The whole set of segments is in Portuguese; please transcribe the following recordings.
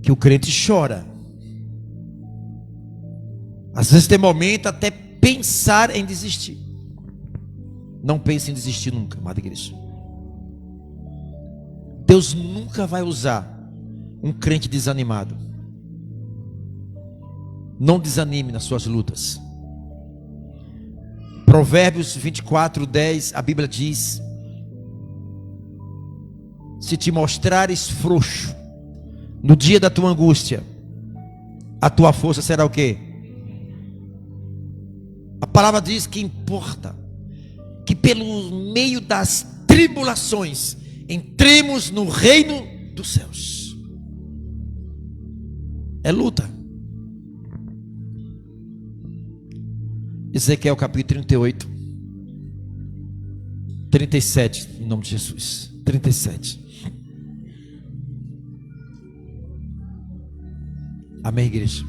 que o crente chora. Às vezes tem momento até pensar em desistir. Não pense em desistir nunca, amada igreja. Deus nunca vai usar um crente desanimado. Não desanime nas suas lutas. Provérbios 24:10, a Bíblia diz: se te mostrares frouxo no dia da tua angústia, a tua força será o quê? A palavra diz que importa que pelo meio das tribulações entremos no reino dos céus. É luta. Ezequiel capítulo 38, 37, em nome de Jesus. 37. Amém, igreja?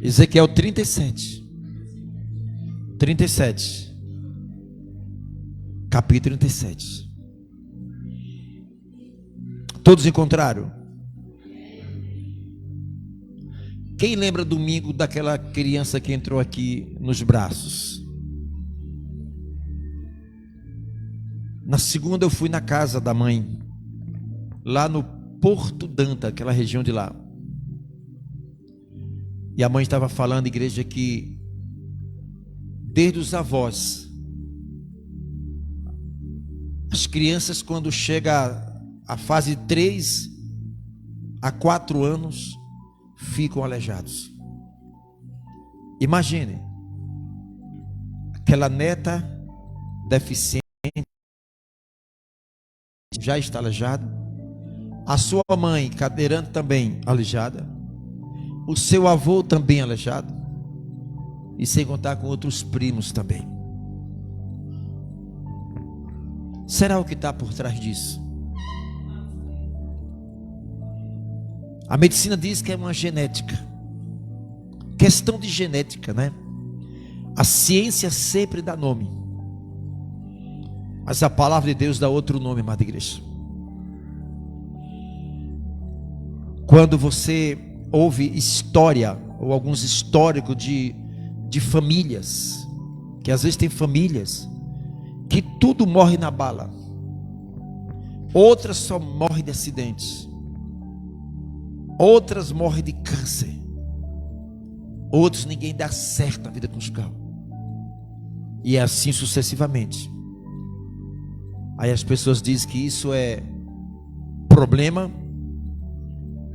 Ezequiel 37. Capítulo 37. Todos encontraram? Quem lembra domingo daquela criança que entrou aqui nos braços? Na segunda eu fui na casa da mãe, lá no Porto Danta, aquela região de lá. E a mãe estava falando, igreja, que desde os avós, as crianças quando chega a fase 3 a 4 anos, ficam aleijados. Imagine, aquela neta deficiente já está aleijada, a sua mãe cadeirante também aleijada, o seu avô também aleijado, e sem contar com outros primos também. Será o que está por trás disso? A medicina diz que é uma genética, questão de genética, né? A ciência sempre dá nome, mas a palavra de Deus dá outro nome, amada igreja. Quando você ouve história, ou alguns históricos de famílias, que às vezes tem famílias que tudo morre na bala, outras só morrem de acidentes, outras morrem de câncer, outros ninguém dá certo na vida conjugal, e é assim sucessivamente. Aí as pessoas dizem que isso é problema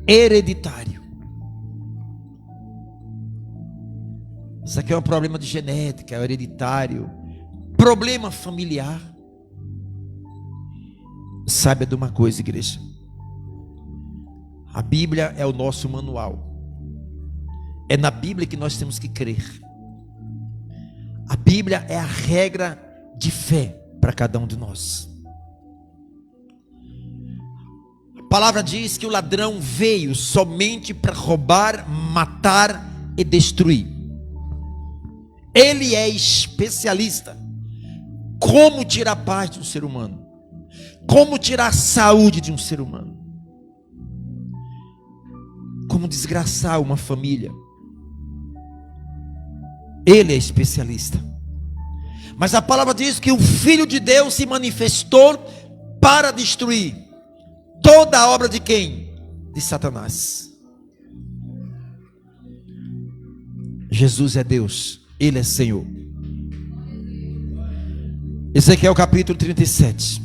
hereditário. Isso aqui é um problema de genética, é hereditário, problema familiar. Saiba de uma coisa, igreja, a Bíblia é o nosso manual, é na Bíblia que nós temos que crer. A Bíblia é a regra de fé para cada um de nós. A palavra diz que o ladrão veio somente para roubar, matar e destruir. Ele é especialista como tirar a paz de um ser humano, como tirar a saúde de um ser humano, como desgraçar uma família. Ele é especialista. Mas a palavra diz que o Filho de Deus se manifestou para destruir toda a obra de quem? De Satanás. Jesus é Deus, Ele é Senhor. Ezequiel capítulo 37.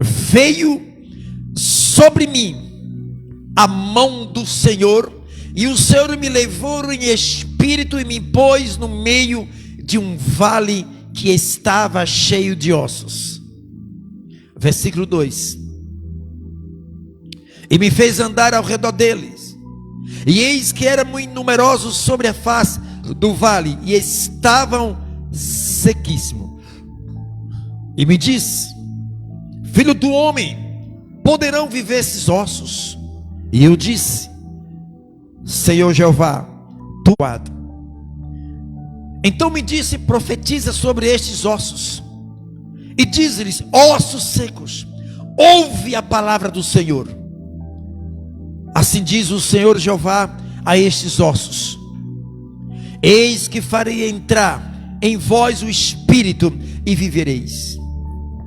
Veio sobre mim a mão do Senhor, e o Senhor me levou em espírito e me pôs no meio de um vale que estava cheio de ossos. Versículo 2. E me fez andar ao redor deles, e eis que eram muito numerosos sobre a face do vale, e estavam sequíssimos. E me disse: filho do homem, poderão viver esses ossos? E eu disse: Senhor Jeová, tu Então me disse: profetiza sobre estes ossos, e diz-lhes: ossos secos, ouve a palavra do Senhor. Assim diz o Senhor Jeová a estes ossos: eis que farei entrar em vós o Espírito, e vivereis.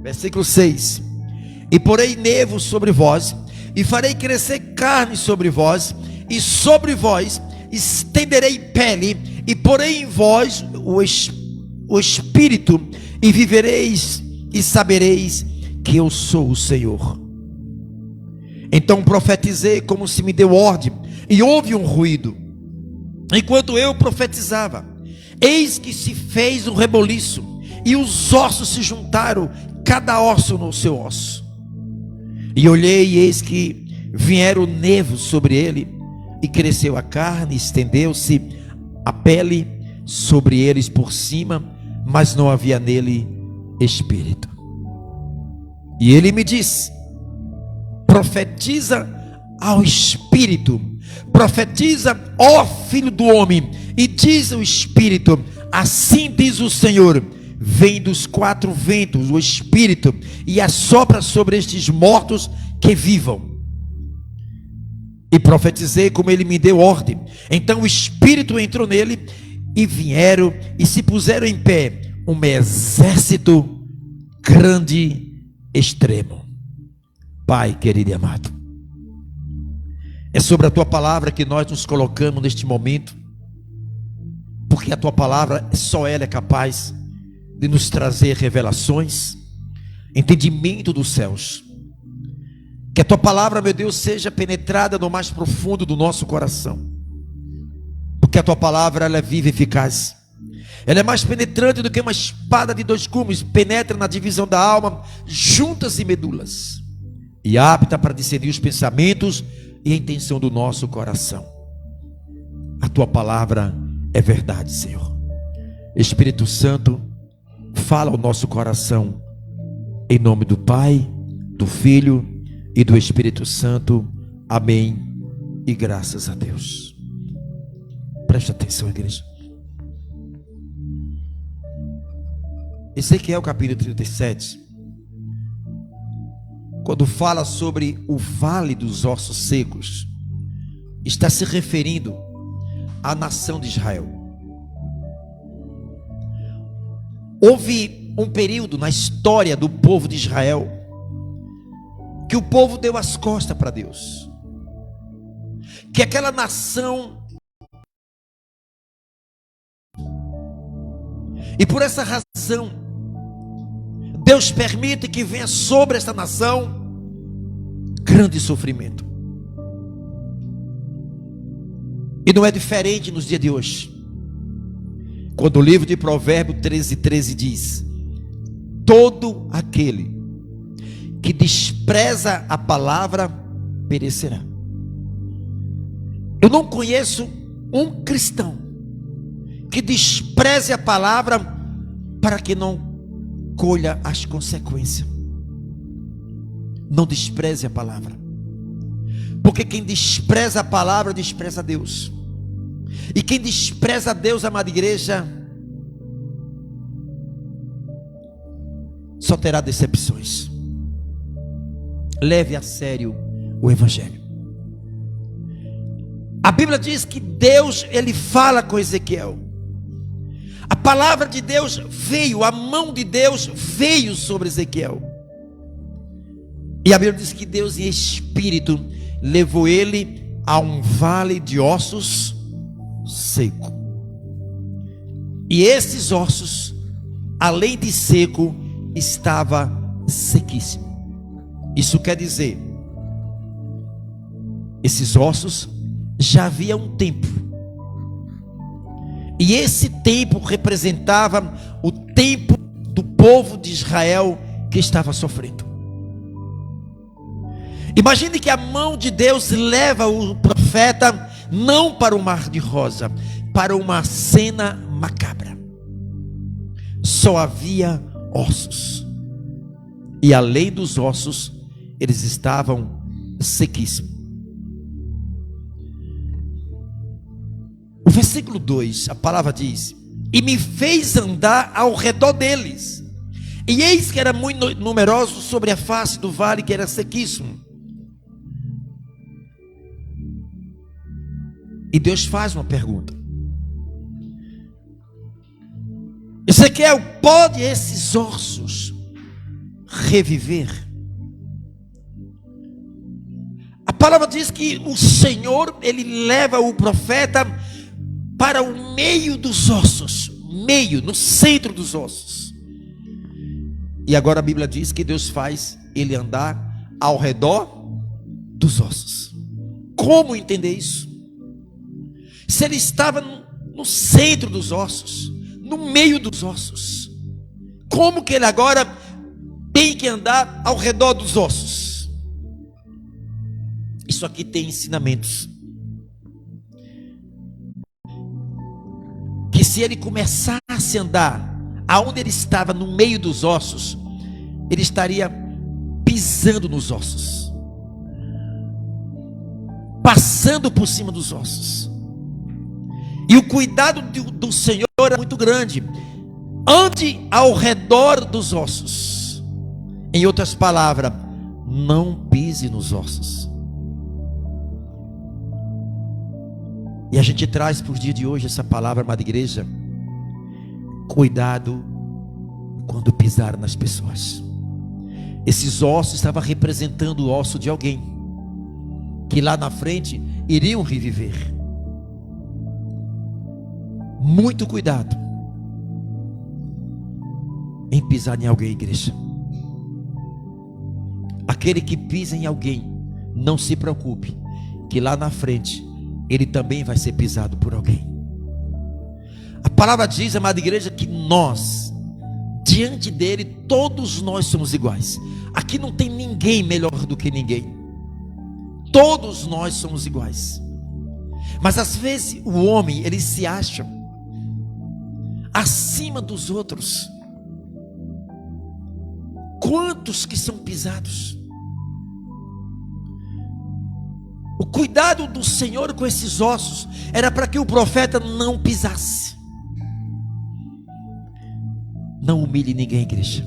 Versículo 6: e porei nervos sobre vós, e farei crescer carne sobre vós, e sobre vós estenderei pele, e porei em vós o Espírito, e vivereis, e sabereis que eu sou o Senhor. Então profetizei como se me deu ordem, e houve um ruído. Enquanto eu profetizava, eis que se fez um reboliço, e os ossos se juntaram, cada osso no seu osso. E olhei, e eis que vieram nervos sobre ele, e cresceu a carne, estendeu-se a pele sobre eles por cima, mas não havia nele espírito. E ele me disse: profetiza ao Espírito, profetiza, ó filho do homem, e diz ao Espírito: assim diz o Senhor, vem dos quatro ventos o Espírito, e assopra sobre estes mortos que vivam. E profetizei como ele me deu ordem. Então o Espírito entrou nele, e vieram e se puseram em pé um exército grande, extremo. Pai querido e amado, é sobre a tua palavra que nós nos colocamos neste momento, porque a tua palavra, só ela é capaz de nos trazer revelações, entendimento dos céus. Que a tua palavra, meu Deus, seja penetrada no mais profundo do nosso coração, porque a tua palavra, ela é viva e eficaz. Ela é mais penetrante do que uma espada de dois gumes, penetra na divisão da alma, juntas e medulas, e apta para discernir os pensamentos e a intenção do nosso coração. A tua palavra é verdade, Senhor. Espírito Santo, fala ao nosso coração, em nome do Pai, do Filho e do Espírito Santo. Amém. E graças a Deus. Preste atenção, igreja. Ezequiel capítulo 37, quando fala sobre o vale dos ossos secos, está se referindo à nação de Israel. Houve um período na história do povo de Israel que o povo deu as costas para Deus, que aquela nação, e por essa razão Deus permite que venha sobre esta nação grande sofrimento. E não é diferente nos dias de hoje, quando o livro de Provérbios 13:13 diz: todo aquele que despreza a palavra perecerá. Eu não conheço um cristão que despreze a palavra para que não colha as consequências. Não despreze a palavra, porque quem despreza a palavra despreza a Deus, e quem despreza a Deus, amada igreja, só terá decepções. Leve a sério o Evangelho. A Bíblia diz que Deus, ele fala com Ezequiel. A palavra de Deus veio, a mão de Deus veio sobre Ezequiel. E a Bíblia diz que Deus em espírito levou ele a um vale de ossos seco. E esses ossos, além de seco, estava sequíssimo. Isso quer dizer, esses ossos já havia um tempo, e esse tempo representava o tempo do povo de Israel que estava sofrendo. Imagine que a mão de Deus leva o profeta não para o mar de rosa, para uma cena macabra. Só havia ossos, e além dos ossos, eles estavam sequíssimos. O versículo 2, a palavra diz: e me fez andar ao redor deles. E eis que era muito numeroso sobre a face do vale, que era sequíssimo. E Deus faz uma pergunta: Ezequiel, pode esses ossos reviver? A palavra diz que o Senhor, ele leva o profeta para o meio dos ossos, no centro dos ossos. E agora a Bíblia diz que Deus faz ele andar ao redor dos ossos. Como entender isso? Se ele estava no centro dos ossos, no meio dos ossos, como que ele agora tem que andar ao redor dos ossos? Isso aqui tem ensinamentos. Que se ele começasse a andar aonde ele estava, no meio dos ossos, ele estaria pisando nos ossos, passando por cima dos ossos. E o cuidado do Senhor é muito grande. Ande ao redor dos ossos. Em outras palavras, não pise nos ossos. E a gente traz para o dia de hoje essa palavra, amada igreja: cuidado quando pisar nas pessoas. Esses ossos estavam representando o osso de alguém que lá na frente iriam reviver. Muito cuidado em pisar em alguém, igreja. Aquele que pisa em alguém, não se preocupe, que lá na frente ele também vai ser pisado por alguém. A palavra diz, amada igreja, que nós, diante dele, todos nós somos iguais. Aqui não tem ninguém melhor do que ninguém. Todos nós somos iguais. Mas às vezes o homem, ele se acha acima dos outros. Quantos que são pisados? O cuidado do Senhor com esses ossos era para que o profeta não pisasse. Não humilhe ninguém, igreja,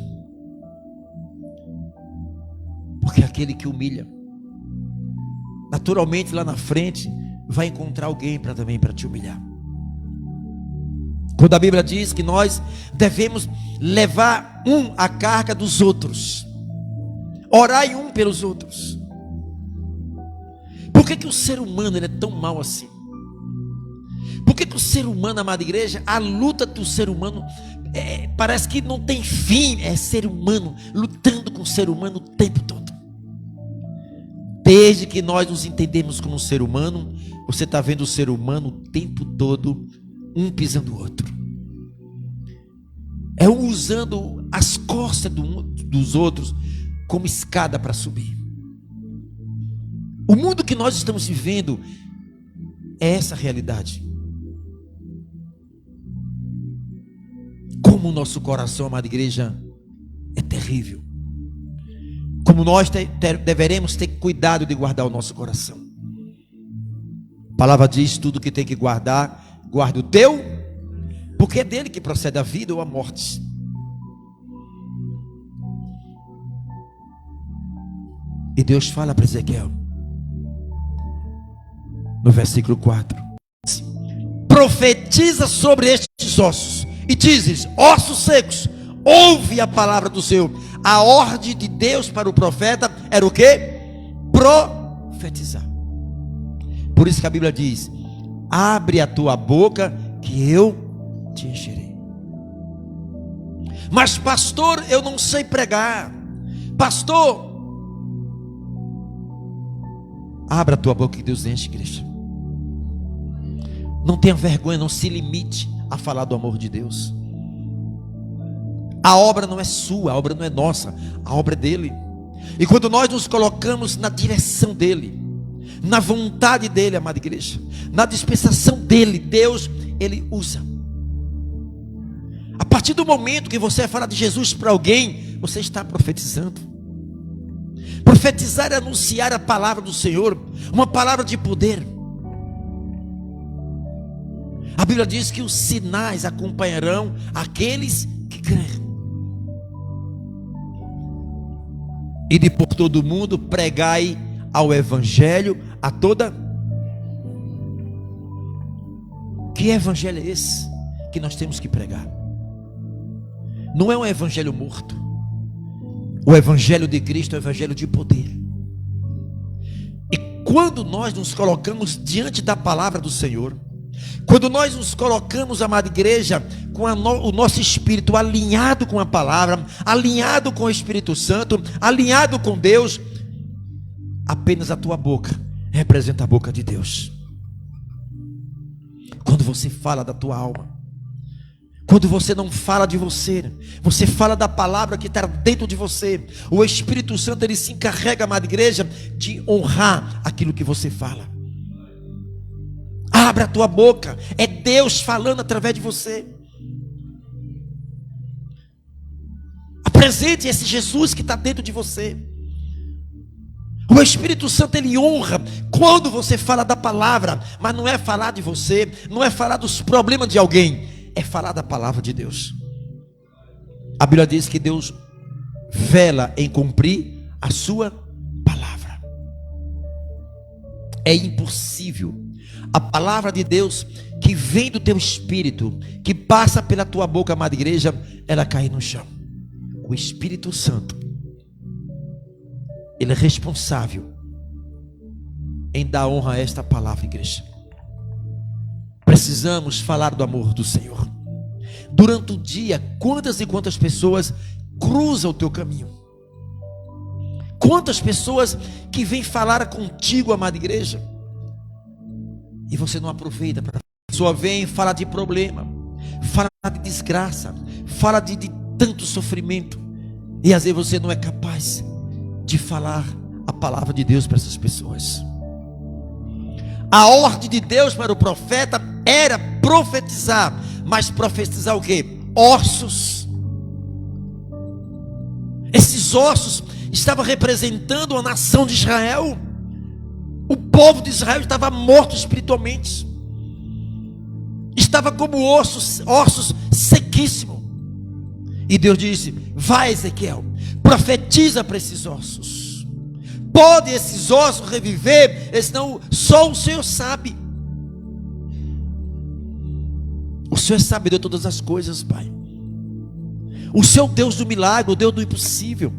porque aquele que humilha, naturalmente lá na frente vai encontrar alguém para te humilhar. Quando a Bíblia diz que nós devemos levar a carga dos outros, orar um pelos outros. Por que o ser humano ele é tão mau assim? Por que o ser humano, amada igreja, a luta do ser humano parece que não tem fim? É ser humano lutando com o ser humano o tempo todo. Desde que nós nos entendemos como um ser humano, você está vendo o ser humano o tempo todo, um pisando o outro. É um usando as costas dos outros como escada para subir. O mundo que nós estamos vivendo é essa realidade. Como o nosso coração, amada igreja, é terrível. Como nós deveremos ter cuidado de guardar o nosso coração. A palavra diz: tudo que tem que guardar, guarda o teu, porque é dele que procede a vida ou a morte. E Deus fala para Ezequiel, no versículo 4: profetiza sobre estes ossos e dizes: ossos secos, ouve a palavra do Senhor. A ordem de Deus para o profeta era o quê? Profetizar. Por isso que a Bíblia diz: abre a tua boca que eu te encherei. Mas pastor, eu não sei pregar. Pastor, abra a tua boca que Deus enche, igreja. Não tenha vergonha, não se limite a falar do amor de Deus. A obra não é sua, a obra não é nossa, a obra é dele. E quando nós nos colocamos na direção dele, na vontade dele, amada igreja, na dispensação dele, Deus, ele usa. A partir do momento que você vai falar de Jesus para alguém, você está profetizando. Profetizar é anunciar a palavra do Senhor, uma palavra de poder. A Bíblia diz que os sinais acompanharão aqueles que crerem. Ide por todo o mundo, pregai ao evangelho a toda. Que evangelho é esse que nós temos que pregar? Não é um evangelho morto. O evangelho de Cristo é um evangelho de poder. E quando nós nos colocamos diante da palavra do Senhor, quando nós nos colocamos, amada igreja, com o nosso espírito alinhado com a palavra, alinhado com o Espírito Santo, alinhado com Deus, apenas a tua boca representa a boca de Deus. Quando você fala da tua alma, quando você não fala de você, você fala da palavra que está dentro de você, o Espírito Santo, ele se encarrega, amada igreja, de honrar aquilo que você fala. Abra a tua boca, é Deus falando através de você. Apresente esse Jesus que está dentro de você. O Espírito Santo, ele honra quando você fala da palavra, mas não é falar de você, não é falar dos problemas de alguém, é falar da palavra de Deus. A Bíblia diz que Deus vela em cumprir a sua palavra. É impossível a palavra de Deus que vem do teu espírito, que passa pela tua boca, amada igreja, ela cair no chão. O Espírito Santo, ele é responsável em dar honra a esta palavra, igreja. Precisamos falar do amor do Senhor. Durante o dia, quantas e quantas pessoas cruzam o teu caminho? Quantas pessoas que vêm falar contigo, amada igreja, e você não aproveita para. A pessoa vem falar de problema, fala de desgraça, fala de tanto sofrimento, e às vezes você não é capaz de falar a palavra de Deus para essas pessoas. A ordem de Deus para o profeta era profetizar, mas profetizar o quê? Ossos. Esses ossos estavam representando a nação de Israel. O povo de Israel estava morto espiritualmente, estava como ossos sequíssimos. E Deus disse: vai, Ezequiel, profetiza para esses ossos. Pode esses ossos reviver? Senão só o Senhor sabe. O Senhor sabe de todas as coisas, Pai. O Senhor é o Deus do milagre, o Deus do impossível.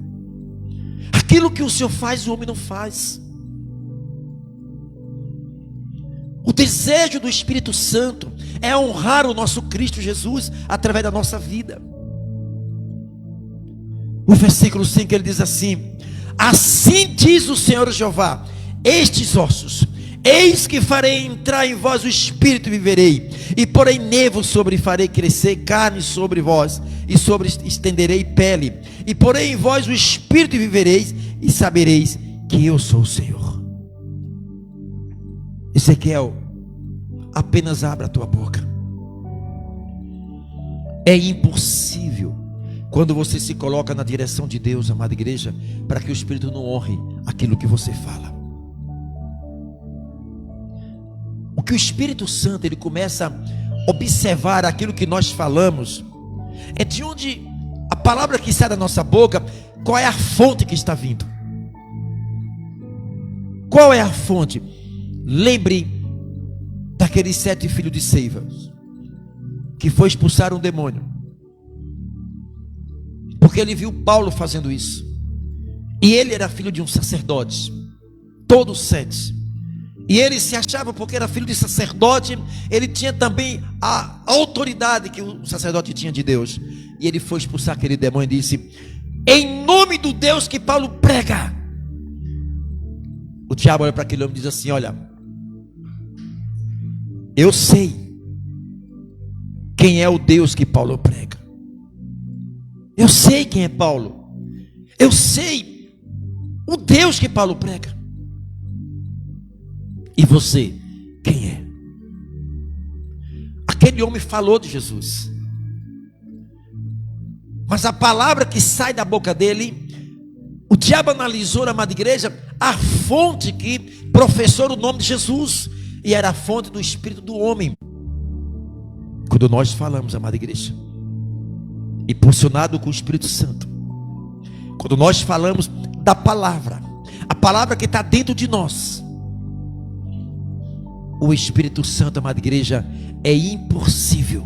Aquilo que o Senhor faz, o homem não faz. O desejo do Espírito Santo é honrar o nosso Cristo Jesus através da nossa vida. O versículo 5, ele diz assim: assim diz o Senhor Jeová, estes ossos, eis que farei entrar em vós o Espírito e viverei, e porei nevo sobre, farei crescer carne sobre vós, e sobre estenderei pele, e porei em vós o Espírito e vivereis, e sabereis que eu sou o Senhor. Ezequiel, apenas abra a tua boca. É impossível, quando você se coloca na direção de Deus, amada igreja, para que o Espírito não honre aquilo que você fala. O que o Espírito Santo, ele começa a observar aquilo que nós falamos, é de onde a palavra que sai da nossa boca, qual é a fonte que está vindo. Qual é a fonte? Lembre daqueles 7 filhos de Seiva, que foi expulsar um demônio, porque ele viu Paulo fazendo isso, e ele era filho de um sacerdote, todos 7, e ele se achava, porque era filho de sacerdote, ele tinha também a autoridade que o sacerdote tinha de Deus, e ele foi expulsar aquele demônio e disse: em nome do Deus que Paulo prega. O diabo olha para aquele homem e diz assim: olha, eu sei quem é o Deus que Paulo prega. Eu sei quem é Paulo. Eu sei o Deus que Paulo prega. E você, quem é? Aquele homem falou de Jesus, mas a palavra que sai da boca dele, o diabo analisou, na amada igreja, a fonte que professou o nome de Jesus, e era a fonte do espírito do homem. Quando nós falamos, amada igreja, impulsionado com o Espírito Santo, quando nós falamos da palavra, a palavra que está dentro de nós, o Espírito Santo, amada igreja, é impossível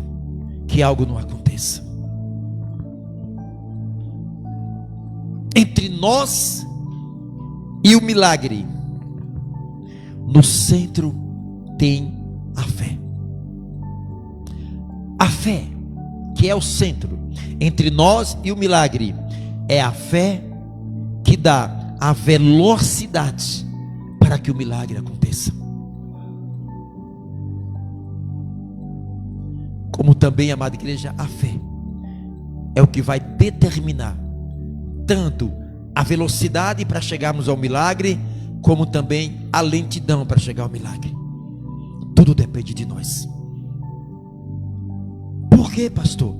que algo não aconteça. Entre nós e o milagre, no centro tem a fé. A fé, que é o centro entre nós e o milagre, é a fé que dá a velocidade para que o milagre aconteça. Como também, amada igreja, a fé é o que vai determinar tanto a velocidade para chegarmos ao milagre, como também a lentidão para chegar ao milagre. Tudo depende de nós. Por quê, pastor?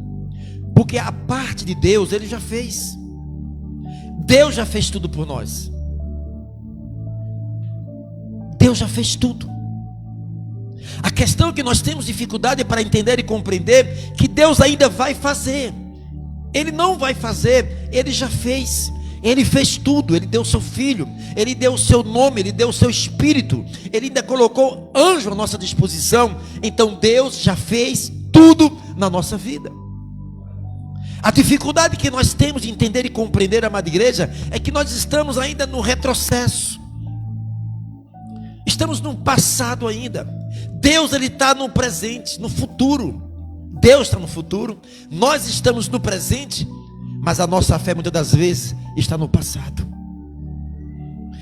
Porque a parte de Deus Ele já fez. Deus já fez tudo por nós. Deus já fez tudo. A questão é que nós temos dificuldade para entender e compreender que Deus ainda vai fazer. Ele não vai fazer, Ele já fez. Ele fez tudo, Ele deu o seu Filho, Ele deu o seu nome, Ele deu o seu Espírito, Ele ainda colocou anjo à nossa disposição. Então Deus já fez tudo na nossa vida. A dificuldade que nós temos de entender e compreender, amada igreja, é que nós estamos ainda no retrocesso. Estamos no passado ainda. Deus, Ele está no presente, no futuro. Deus está no futuro, nós estamos no presente, mas a nossa fé muitas das vezes está no passado.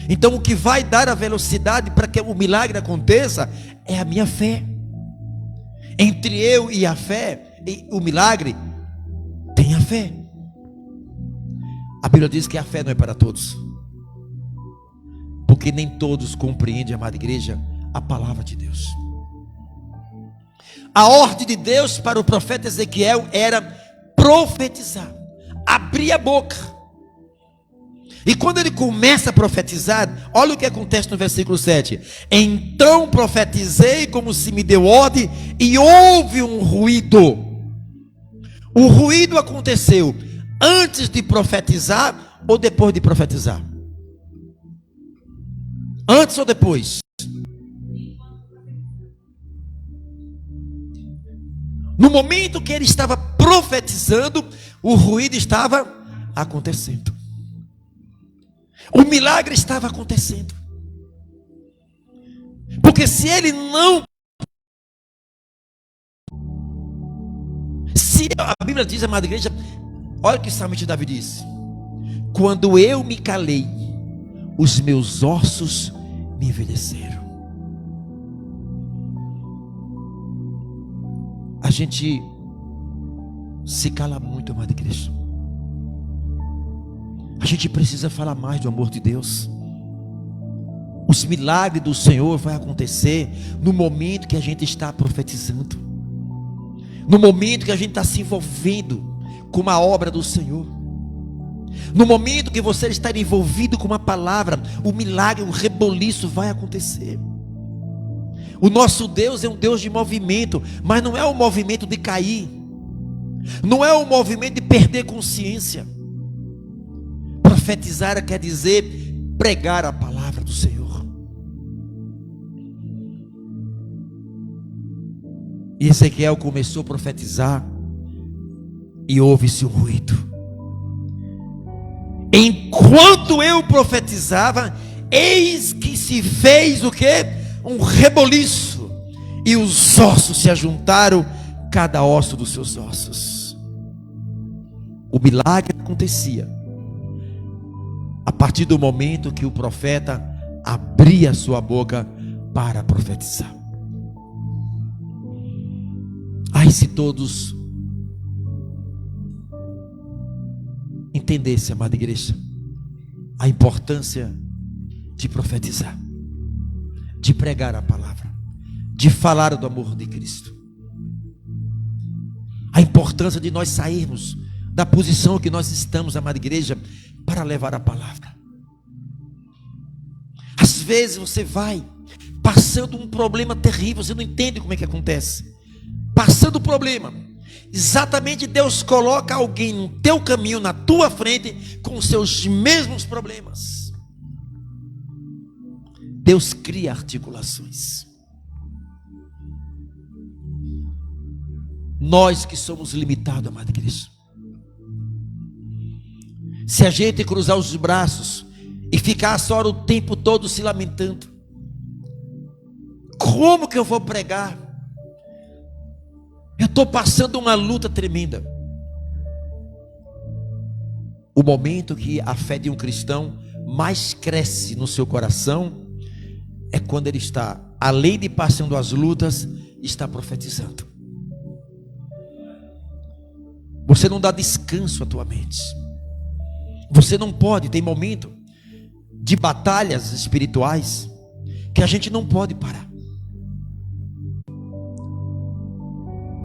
Então o que vai dar a velocidade para que o milagre aconteça é a minha fé. Entre eu e a fé, e o milagre, tem a fé. A Bíblia diz que a fé não é para todos, porque nem todos compreendem, amada igreja, a palavra de Deus. A ordem de Deus para o profeta Ezequiel era profetizar, abrir a boca. E quando ele começa a profetizar, olha o que acontece no versículo 7. Então profetizei como se me deu ordem, e houve um ruído. O ruído aconteceu antes de profetizar ou depois de profetizar? Antes ou depois? No momento que ele estava profetizando, o ruído estava acontecendo. O milagre estava acontecendo. Porque se ele não... Se a Bíblia diz, amada igreja, olha o que o salmista Davi diz: quando eu me calei, os meus ossos me envelheceram. A gente se cala muito, amada igreja. A gente precisa falar mais do amor de Deus. Os milagres do Senhor vão acontecer no momento que a gente está profetizando, no momento que a gente está se envolvendo com a obra do Senhor, no momento que você está envolvido com uma palavra, o milagre, o reboliço vai acontecer. O nosso Deus é um Deus de movimento, mas não é um movimento de cair, não é um movimento de perder consciência. Profetizar quer dizer pregar a palavra do Senhor. E Ezequiel começou a profetizar e houve-se um ruído. Enquanto eu profetizava, eis que se fez o quê? Um reboliço, e os ossos se ajuntaram, cada osso dos seus ossos. O milagre acontecia a partir do momento que o profeta abria a sua boca para profetizar. Ai, se todos entendessem, amada igreja, a importância de profetizar, de pregar a palavra, de falar do amor de Cristo, a importância de nós sairmos da posição que nós estamos, amada igreja, para levar a palavra. Às vezes você vai passando um problema terrível, você não entende como é que acontece. passando problema, exatamente Deus coloca alguém no teu caminho, na tua frente, com os seus mesmos problemas. Deus cria articulações. Nós que somos limitados, amada igreja, se a gente cruzar os braços e ficar só o tempo todo se lamentando, como que eu vou pregar? Eu estou passando uma luta tremenda. O momento que a fé de um cristão mais cresce no seu coração é quando ele está, além de passando as lutas, está profetizando. Você não dá descanso à tua mente. Você não pode, tem momento de batalhas espirituais que a gente não pode parar.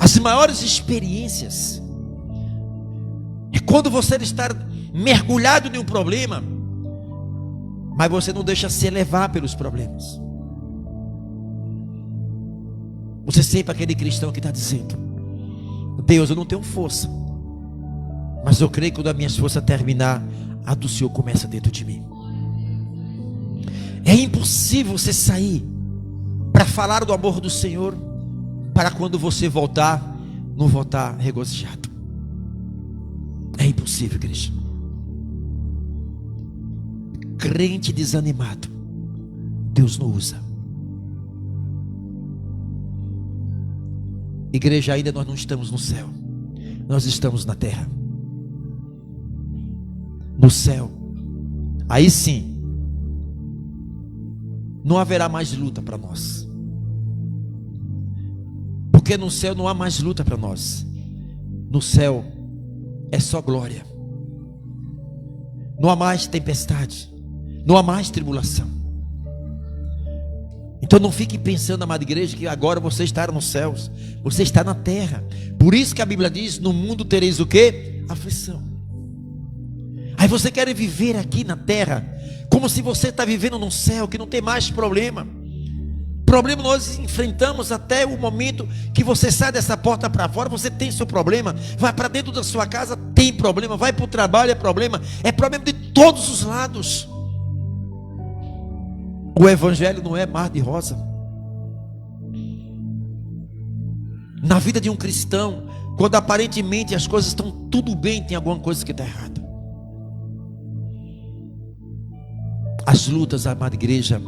As maiores experiências é quando você está mergulhado em um problema, mas você não deixa se levar pelos problemas. Você sempre é aquele cristão que está dizendo: Deus, eu não tenho força, mas eu creio que quando a minha força terminar, a do Senhor começa dentro de mim. É impossível você sair para falar do amor do Senhor, para quando você voltar, não voltar regozijado. É impossível, igreja. Crente desanimado, Deus não usa. Igreja, ainda nós não estamos no céu, nós estamos na terra. No céu, aí sim, não haverá mais luta para nós, porque no céu não há mais luta para nós. No céu é só glória. Não há mais tempestade, não há mais tribulação. Então não fique pensando, amada igreja, que agora você está nos céus. Você está na terra. Por isso que a Bíblia diz: no mundo tereis o quê? Aflição. Aí você quer viver aqui na terra como se você está vivendo no céu, que não tem mais problema. Problema nós enfrentamos até o momento que você sai dessa porta para fora, você tem seu problema. Vai para dentro da sua casa, tem problema. Vai para o trabalho, é problema de todos os lados. O evangelho não é mar de rosa. Na vida de um cristão, quando aparentemente as coisas estão tudo bem, tem alguma coisa que está errada. As lutas, amada igreja,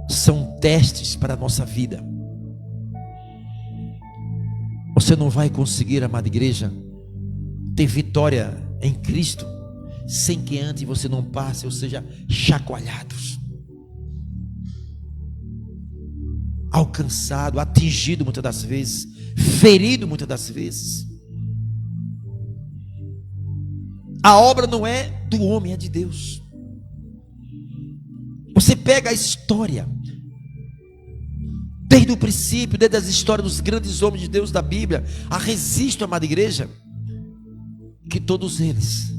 são testes para a nossa vida. Você não vai conseguir, amada igreja, ter vitória em Cristo sem que antes você não passe, ou seja, chacoalhados, alcançado, atingido muitas das vezes, ferido muitas das vezes. A obra não é do homem, é de Deus. Você pega a história, desde o princípio, desde as histórias dos grandes homens de Deus da Bíblia, a registro, amada igreja, que todos eles,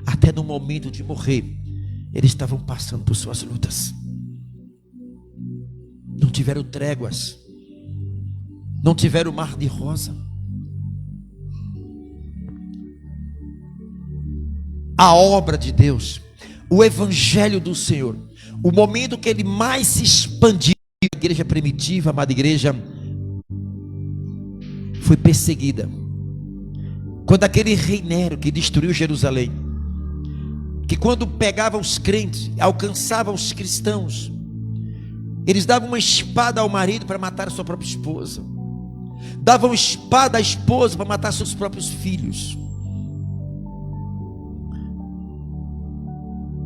até no momento de morrer, eles estavam passando por suas lutas. Não tiveram tréguas, não tiveram mar de rosa. A obra de Deus, o evangelho do Senhor, o momento que ele mais se expandiu, a igreja primitiva, amada igreja, foi perseguida. Quando aquele rei Nero, que destruiu Jerusalém, que quando pegava os crentes, alcançava os cristãos, eles davam uma espada ao marido para matar a sua própria esposa, davam espada à esposa para matar seus próprios filhos,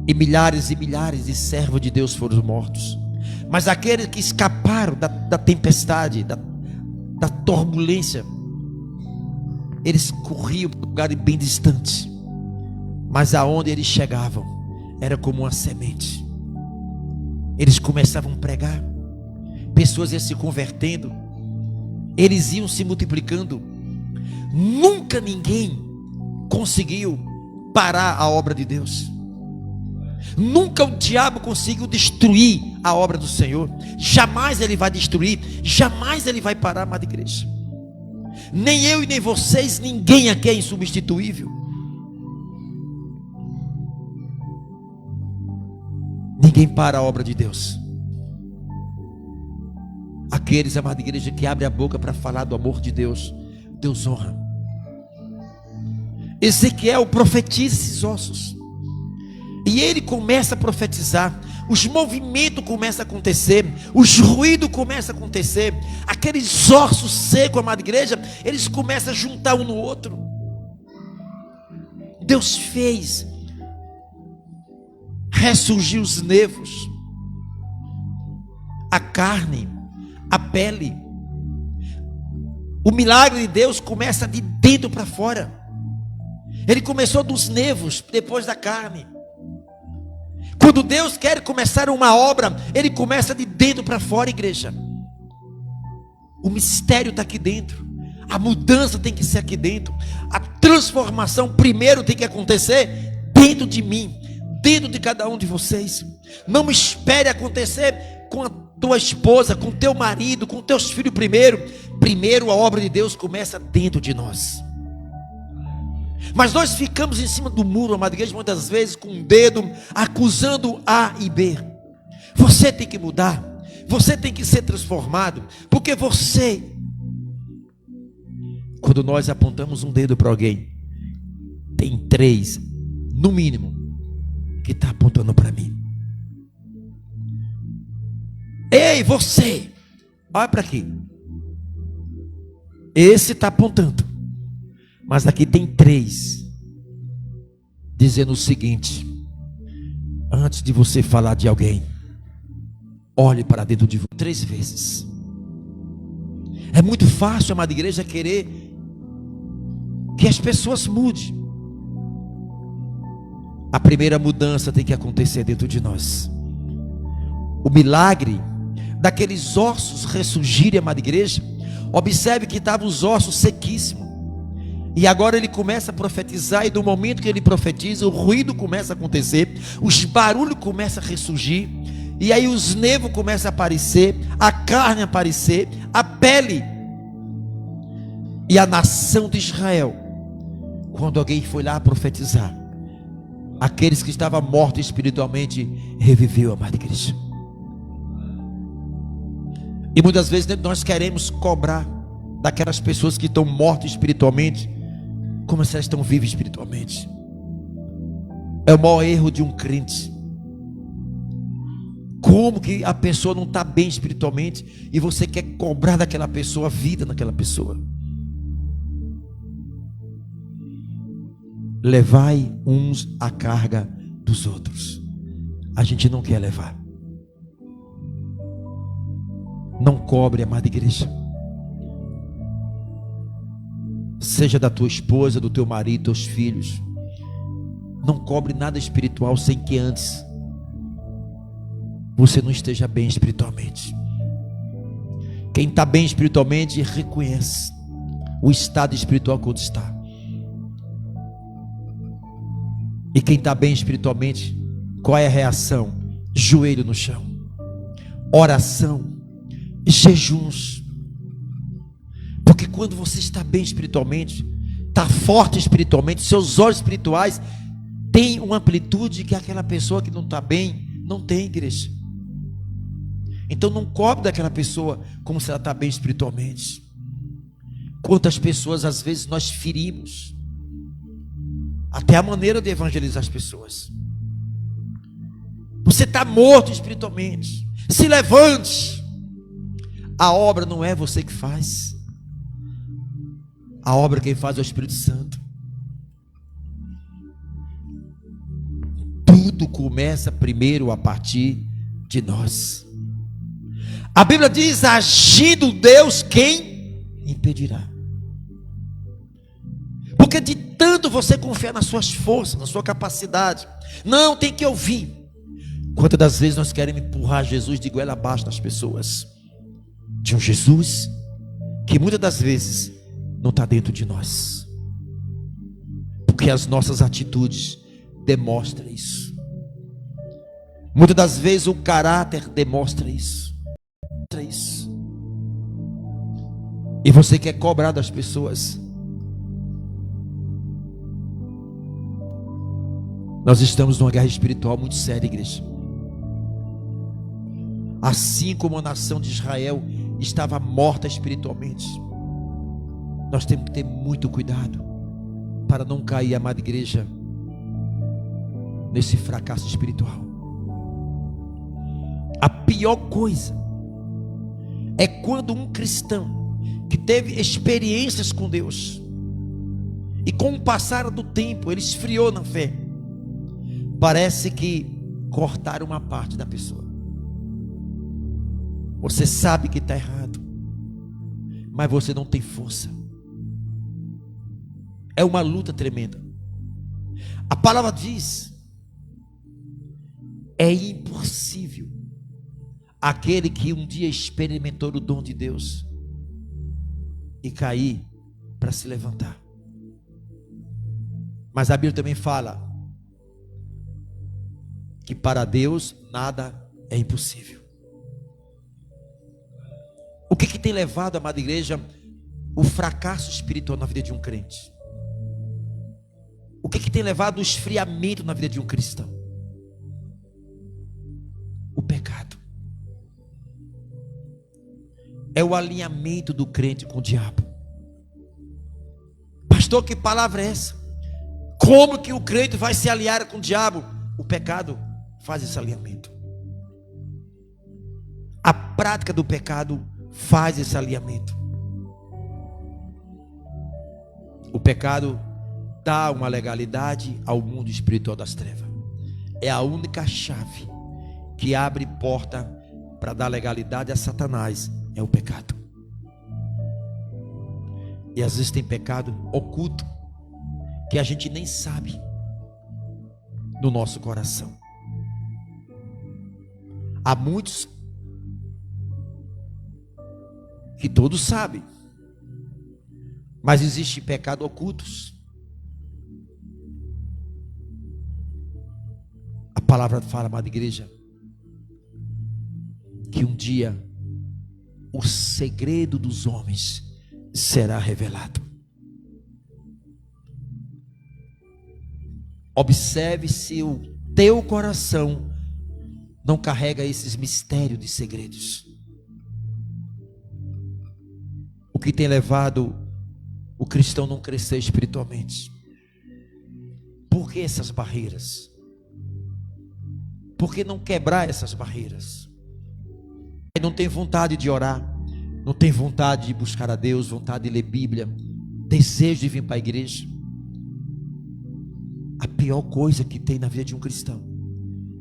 e milhares de servos de Deus foram mortos. Mas aqueles que escaparam da tempestade, da turbulência, eles corriam para um lugar bem distante, mas aonde eles chegavam era como uma semente. Eles começavam a pregar, pessoas iam se convertendo, eles iam se multiplicando. Nunca ninguém conseguiu parar a obra de Deus. Nunca o diabo conseguiu destruir a obra do Senhor. Jamais Ele vai destruir, jamais Ele vai parar, amada igreja. Nem eu e nem vocês, ninguém aqui é insubstituível. Ninguém para a obra de Deus. Aqueles, amada igreja, que abrem a boca para falar do amor de Deus, Deus honra. Ezequiel profetiza esses ossos, e ele começa a profetizar. Os movimentos começam a acontecer, os ruídos começam a acontecer, aqueles ossos secos, amada igreja, eles começam a juntar um no outro. Deus fez ressurgir os nervos, a carne, a pele. O milagre de Deus começa de dentro para fora. Ele começou dos nervos, depois da carne. Quando Deus quer começar uma obra, Ele começa de dentro para fora, igreja. O mistério está aqui dentro. A mudança tem que ser aqui dentro. A transformação primeiro tem que acontecer dentro de mim, dentro de cada um de vocês. Não espere acontecer com a tua esposa, com teu marido, com teus filhos primeiro. Primeiro a obra de Deus começa dentro de nós. Mas nós ficamos em cima do muro, amada igreja, muitas vezes com o dedo acusando A e B. Você tem que mudar, você tem que ser transformado, porque você, quando nós apontamos um dedo para alguém, tem 3, no mínimo, que está apontando para mim. Ei, você, olha para aqui. Esse está apontando, mas aqui tem 3 dizendo o seguinte: antes de você falar de alguém, olhe para dentro de você 3 vezes. É muito fácil, amada igreja, querer que as pessoas mudem. A primeira mudança tem que acontecer dentro de nós. O milagre daqueles ossos ressurgirem, amada igreja, observe que estavam os ossos sequíssimos. E agora ele começa a profetizar, e do momento que ele profetiza, o ruído começa a acontecer, os barulhos começam a ressurgir, e aí os nervos começam a aparecer, a carne a aparecer, a pele. E a nação de Israel, quando alguém foi lá profetizar, aqueles que estavam mortos espiritualmente, reviveu, amada igreja. E muitas vezes nós queremos cobrar daquelas pessoas que estão mortas espiritualmente, como se elas estão vivas espiritualmente. É o maior erro de um crente. Como que a pessoa não está bem espiritualmente e você quer cobrar daquela pessoa a vida naquela pessoa? Levai uns a carga dos outros. A gente não quer levar. Não cobre, amada igreja. Seja da tua esposa, do teu marido, teus filhos. Não cobre nada espiritual sem que antes você não esteja bem espiritualmente. Quem está bem espiritualmente reconhece o estado espiritual quando está. E quem está bem espiritualmente, qual é a reação? Joelho no chão, oração, jejuns. Porque quando você está bem espiritualmente, está forte espiritualmente, seus olhos espirituais têm uma amplitude que aquela pessoa que não está bem não tem, igreja. Então não cobre daquela pessoa como se ela está bem espiritualmente. Quantas pessoas às vezes nós ferimos, até a maneira de evangelizar as pessoas. Você está morto espiritualmente, se levante. A obra não é você que faz, a obra quem faz é o Espírito Santo. Tudo começa primeiro a partir de nós. A Bíblia diz: agindo Deus, quem impedirá? Porque de tanto você confiar nas suas forças, na sua capacidade, não, tem que ouvir. Quantas das vezes nós queremos empurrar Jesus de goela abaixo das pessoas, de um Jesus que muitas das vezes não está dentro de nós, porque as nossas atitudes demonstram isso. Muitas das vezes o caráter demonstra isso. E você quer cobrar das pessoas. Nós estamos numa guerra espiritual muito séria, igreja. Assim como a nação de Israel estava morta espiritualmente, nós temos que ter muito cuidado para não cair, amada igreja, nesse fracasso espiritual. A pior coisa é quando um cristão que teve experiências com Deus e com o passar do tempo ele esfriou na fé, parece que cortaram uma parte da pessoa. Você sabe que está errado, mas você não tem força. É uma luta tremenda. A palavra diz: é impossível aquele que um dia experimentou o dom de Deus e cair para se levantar. Mas a Bíblia também fala que para Deus nada é impossível. O que tem levado, amada igreja, o fracasso espiritual na vida de um crente? O que tem levado o esfriamento na vida de um cristão? O pecado. É o alinhamento do crente com o diabo. Pastor, que palavra é essa? Como que o crente vai se aliar com o diabo? O pecado faz esse alinhamento. A prática do pecado faz esse alinhamento. O pecado dá uma legalidade ao mundo espiritual das trevas. É a única chave que abre porta para dar legalidade a Satanás. É o pecado. E às vezes tem pecado oculto que a gente nem sabe no nosso coração. Há muitos que todos sabem, mas existem pecados ocultos. A palavra fala, amada igreja, que um dia o segredo dos homens será revelado. Observe se o teu coração não carrega esses mistérios de segredos. O que tem levado o cristão a não crescer espiritualmente? Por que essas barreiras? Por que não quebrar essas barreiras? Não tem vontade de orar, não tem vontade de buscar a Deus, vontade de ler Bíblia, desejo de vir para a igreja. A pior coisa que tem na vida de um cristão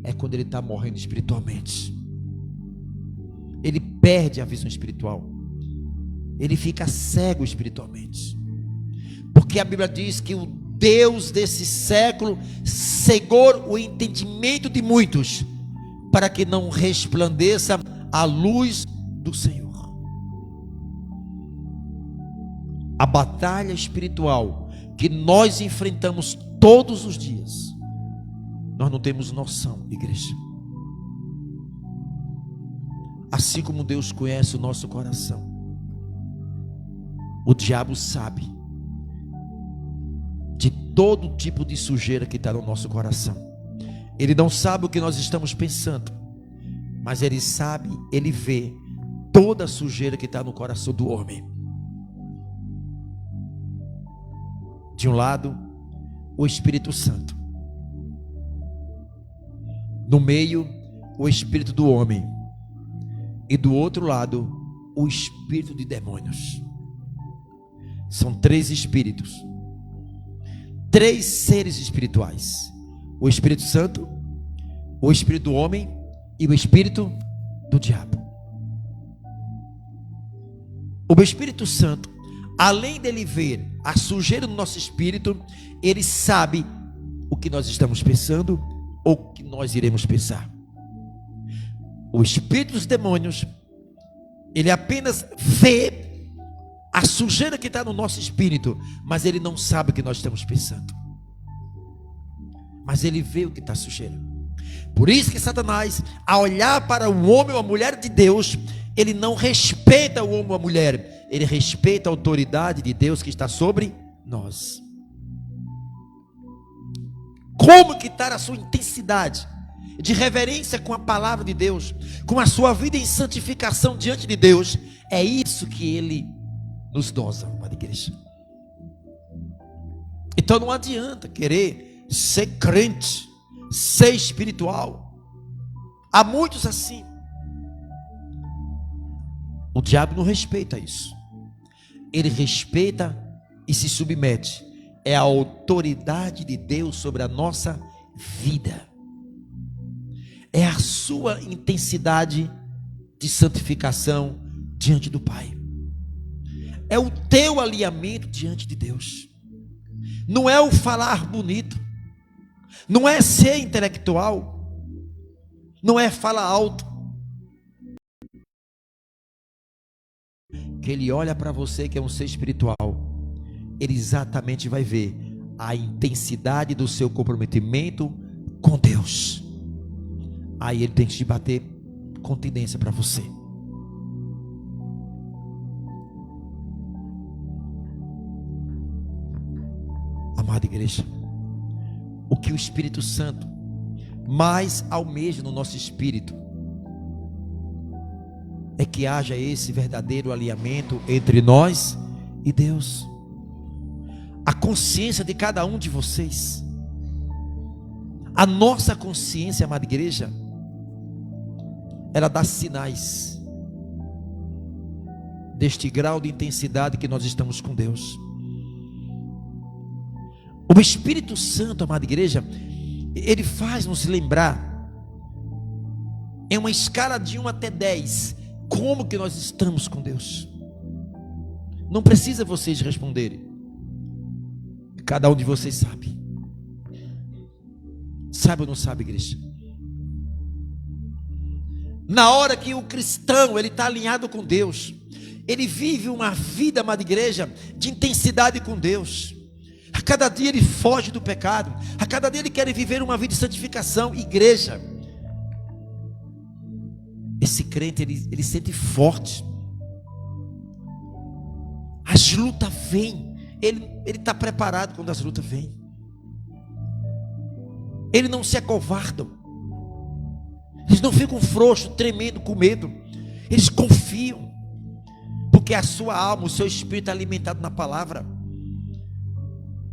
é quando ele está morrendo espiritualmente. Ele perde a visão espiritual. Ele fica cego espiritualmente. Porque a Bíblia diz que o Deus desse século cegou o entendimento de muitos, para que não resplandeça a luz do Senhor. A batalha espiritual que nós enfrentamos todos os dias, nós não temos noção, igreja. Assim como Deus conhece o nosso coração, o diabo sabe de todo tipo de sujeira que está no nosso coração. Ele não sabe o que nós estamos pensando, mas ele sabe, ele vê toda a sujeira que está no coração do homem. De um lado, o Espírito Santo. No meio, o espírito do homem. E do outro lado, o espírito de demônios. São três espíritos, três seres espirituais: o Espírito Santo, o espírito do homem e o espírito do diabo. O Espírito Santo, além dele ver a sujeira do nosso espírito, ele sabe o que nós estamos pensando ou o que nós iremos pensar. O espírito dos demônios, ele apenas vê a sujeira que está no nosso espírito, mas ele não sabe o que nós estamos pensando. Mas ele vê o que está sujeira. Por isso que Satanás, ao olhar para o homem ou a mulher de Deus, ele não respeita o homem ou a mulher, ele respeita a autoridade de Deus que está sobre nós. Como que está a sua intensidade de reverência com a palavra de Deus, com a sua vida em santificação diante de Deus? É isso que ele nos dosa, amada igreja. Então não adianta querer ser crente, ser espiritual. Há muitos assim. O diabo não respeita isso. Ele respeita e se submete. É a autoridade de Deus sobre a nossa vida. É a sua intensidade de santificação diante do Pai. É o teu alinhamento diante de Deus. Não é o falar bonito. Não é ser intelectual. Não é falar alto. Que ele olha para você que é um ser espiritual, ele exatamente vai ver a intensidade do seu comprometimento com Deus. Aí ele tem que te bater continência para você. Amada igreja, o que o Espírito Santo mais almeja no nosso espírito é que haja esse verdadeiro alinhamento entre nós e Deus. A consciência de cada um de vocês, a nossa consciência, amada igreja, ela dá sinais deste grau de intensidade que nós estamos com Deus. O Espírito Santo, amada igreja, ele faz nos lembrar em uma escala de 1 até 10 como que nós estamos com Deus. Não precisa vocês responderem. Cada um de vocês sabe. Sabe ou não sabe, igreja? Na hora que o cristão ele está alinhado com Deus, ele vive uma vida, amada igreja, de intensidade com Deus. A cada dia ele foge do pecado. A cada dia ele quer viver uma vida de santificação. Igreja, esse crente ele sente forte. As lutas vêm, ele está preparado quando as lutas vêm. Ele não se acovarda. Eles não ficam frouxos, tremendo com medo. Eles confiam, porque a sua alma, o seu espírito é alimentado na palavra.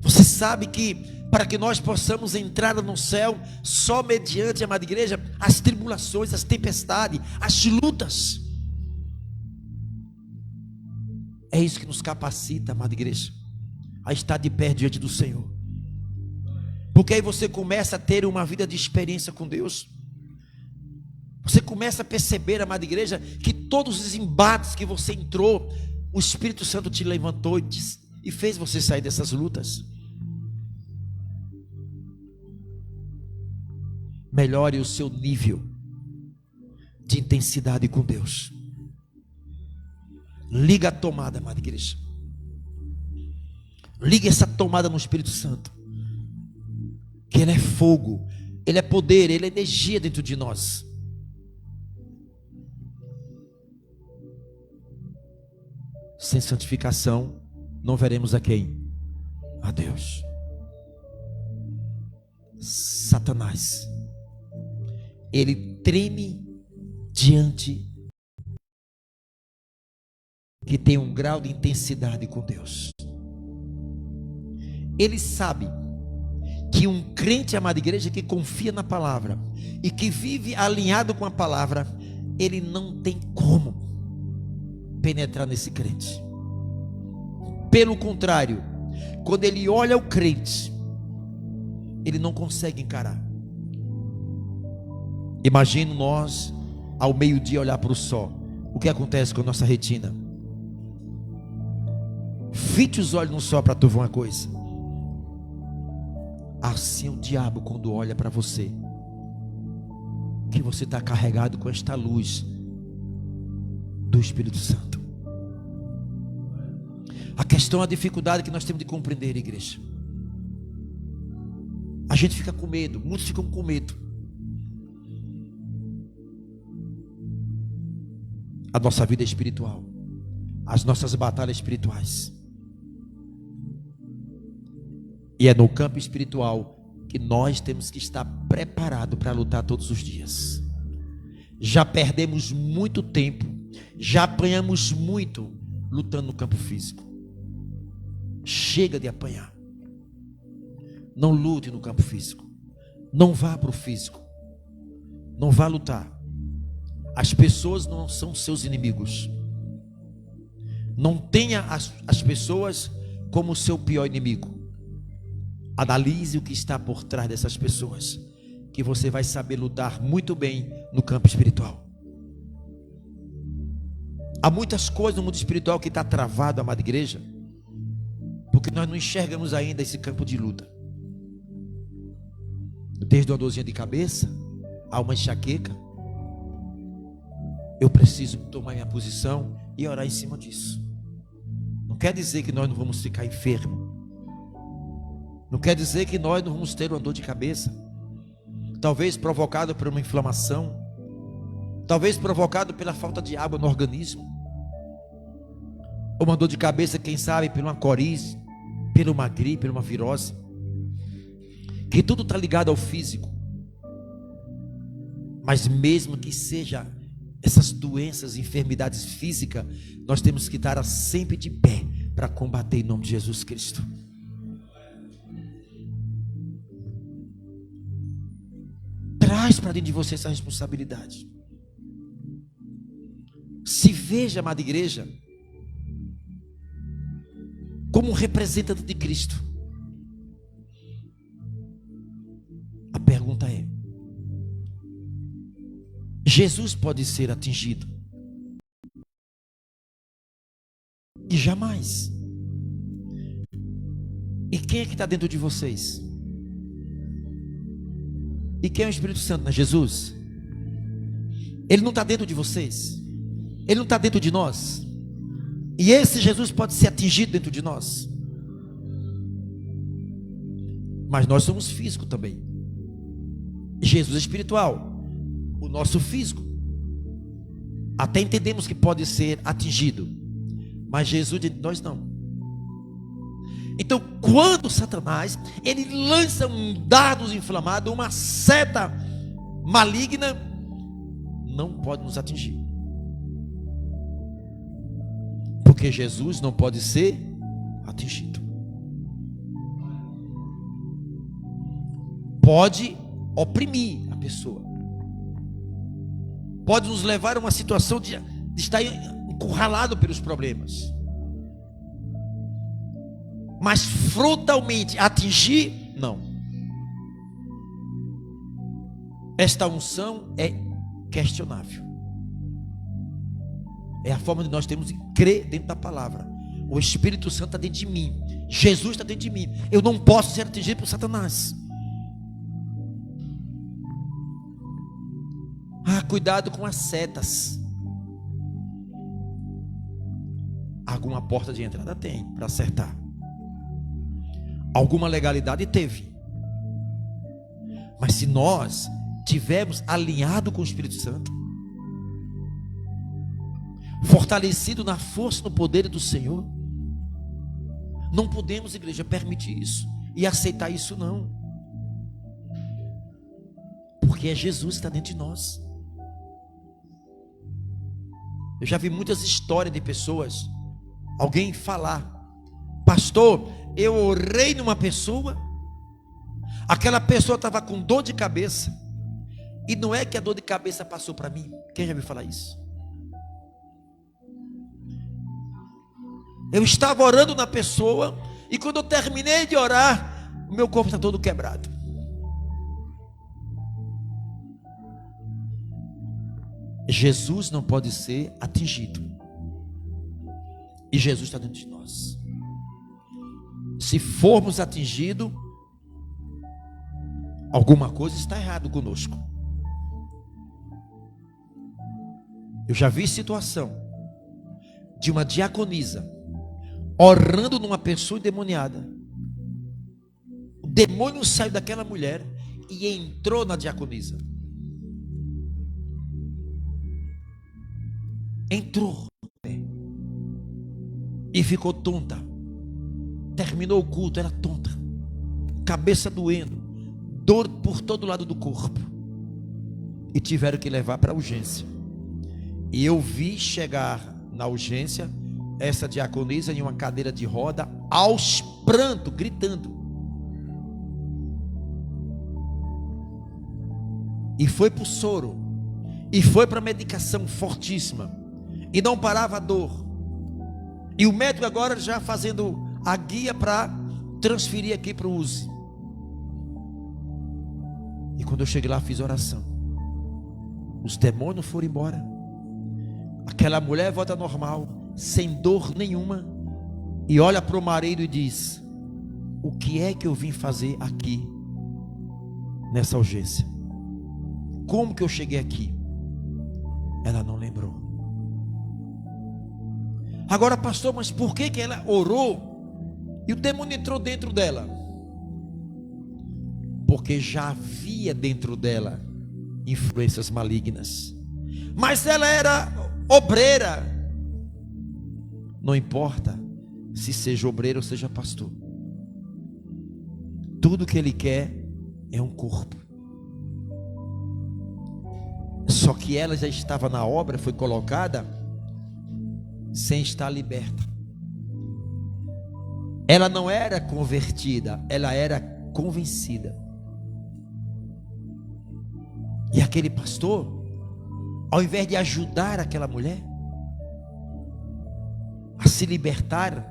Você sabe que para que nós possamos entrar no céu, só mediante, amada igreja, as tribulações, as tempestades, as lutas. É isso que nos capacita, amada igreja, a estar de pé diante do Senhor. Porque aí você começa a ter uma vida de experiência com Deus. Você começa a perceber, amada igreja, que todos os embates que você entrou, o Espírito Santo te levantou e fez você sair dessas lutas. Melhore o seu nível de intensidade com Deus. Liga a tomada, amada igreja. Liga essa tomada no Espírito Santo. Que ele é fogo, ele é poder, ele é energia dentro de nós. Sem santificação, não veremos a quem? A Deus. Satanás, ele treme diante que tem um grau de intensidade com Deus. Ele sabe que um crente, amada igreja, que confia na palavra e que vive alinhado com a palavra, ele não tem como penetrar nesse crente. Pelo contrário, quando ele olha o crente, ele não consegue encarar. Imagina nós ao meio-dia olhar para o sol. O que acontece com a nossa retina? Fite os olhos no sol para tu ver uma coisa. Assim o diabo, quando olha para você, que você está carregado com esta luz do Espírito Santo. A questão, a dificuldade que nós temos de compreender, igreja. A gente fica com medo, muitos ficam com medo a nossa vida espiritual, as nossas batalhas espirituais. E é no campo espiritual que nós temos que estar preparados para lutar todos os dias. Já perdemos muito tempo, já apanhamos muito lutando no campo físico. Chega de apanhar. Não lute no campo físico. Não vá para o físico. Não vá lutar. As pessoas não são seus inimigos. Não tenha as pessoas como seu pior inimigo. Analise o que está por trás dessas pessoas, que você vai saber lutar muito bem no campo espiritual. Há muitas coisas no mundo espiritual que está travado, amada igreja, porque nós não enxergamos ainda esse campo de luta. Desde uma dorzinha de cabeça a uma enxaqueca, eu preciso tomar minha posição e orar em cima disso. Não quer dizer que nós não vamos ficar enfermos. Não quer dizer que nós não vamos ter uma dor de cabeça, talvez provocado por uma inflamação, talvez provocado pela falta de água no organismo, ou uma dor de cabeça, quem sabe, por uma coriza, por uma gripe, por uma virose, que tudo está ligado ao físico. Mas mesmo que seja essas doenças, enfermidades físicas, nós temos que estar sempre de pé para combater em nome de Jesus Cristo. Traz para dentro de você essa responsabilidade. Se veja, amada igreja, como um representante de Cristo. A pergunta é: Jesus pode ser atingido? E jamais. E quem é que está dentro de vocês? E quem é o Espírito Santo? Não é Jesus? Ele não está dentro de vocês. Ele não está dentro de nós. E esse Jesus pode ser atingido dentro de nós. Mas nós somos físicos também. Jesus é espiritual. O nosso físico até entendemos que pode ser atingido, mas Jesus de nós não. Então, quando Satanás ele lança um dardo inflamado, uma seta maligna, não pode nos atingir, porque Jesus não pode ser atingido. Pode oprimir a pessoa, pode nos levar a uma situação de estar encurralado pelos problemas, mas frontalmente atingir, não. Esta unção é questionável. É a forma de nós temos de crer dentro da palavra. O Espírito Santo está dentro de mim, Jesus está dentro de mim. Eu não posso ser atingido por Satanás. Cuidado com as setas. Alguma porta de entrada tem para acertar. Alguma legalidade teve. Mas se nós tivermos alinhado com o Espírito Santo, fortalecido na força e no poder do Senhor, não podemos, igreja, permitir isso e aceitar isso não. Porque é Jesus que está dentro de nós. Eu já vi muitas histórias de pessoas, alguém falar: pastor, eu orei numa pessoa, aquela pessoa estava com dor de cabeça, e não é que a dor de cabeça passou para mim. Quem já me falar isso? Eu estava orando na pessoa, e quando eu terminei de orar, o meu corpo está todo quebrado. Jesus não pode ser atingido, e Jesus está dentro de nós. Se formos atingidos, alguma coisa está errada conosco. Eu já vi situação de uma diaconisa orando numa pessoa endemoniada. O demônio saiu daquela mulher e entrou na diaconisa. entrou e ficou tonta. Terminou o culto, era tonta, cabeça doendo, dor por todo lado do corpo, e tiveram que levar para a urgência. E eu vi chegar na urgência essa diaconisa em uma cadeira de roda, aos prantos, gritando. E foi para o soro, e foi para a medicação fortíssima, e não parava a dor. E o médico agora já fazendo a guia para transferir aqui para o USE. E quando eu cheguei lá, fiz oração. Os demônios foram embora. Aquela mulher volta normal, sem dor nenhuma, e olha para o marido e diz: o que é que eu vim fazer aqui nessa urgência? Como que eu cheguei aqui? Ela não lembrou. Agora, pastor, mas por que ela orou e o demônio entrou dentro dela? Porque já havia dentro dela influências malignas. Mas ela era obreira. Não importa se seja obreiro ou seja pastor. Tudo que ele quer é um corpo. Só que ela já estava na obra, foi colocada sem estar liberta. Ela não era convertida, ela era convencida. E aquele pastor, ao invés de ajudar aquela mulher a se libertar,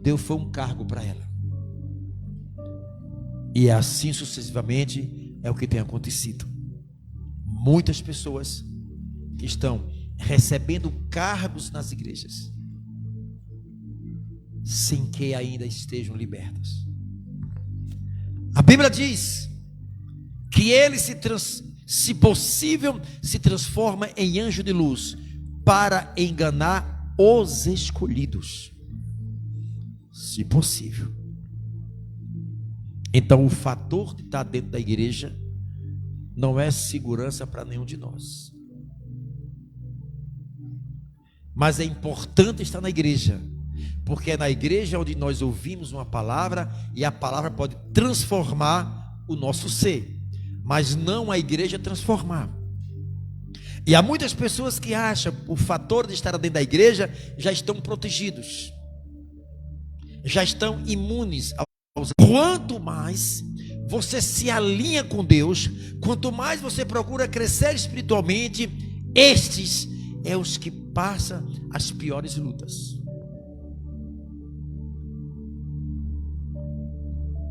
deu foi um cargo para ela. E assim sucessivamente é o que tem acontecido. Muitas pessoas que estão recebendo cargos nas igrejas sem que ainda estejam libertas. A Bíblia diz que ele se possível, se transforma em anjo de luz para enganar os escolhidos, se possível. Então o fator de estar dentro da igreja não é segurança para nenhum de nós, mas é importante estar na igreja, porque é na igreja onde nós ouvimos uma palavra, e a palavra pode transformar o nosso ser, mas não a igreja transformar. E há muitas pessoas que acham que o fator de estar dentro da igreja já estão protegidos, já estão imunes. Quanto mais você se alinha com Deus, quanto mais você procura crescer espiritualmente, estes é os que passam as piores lutas.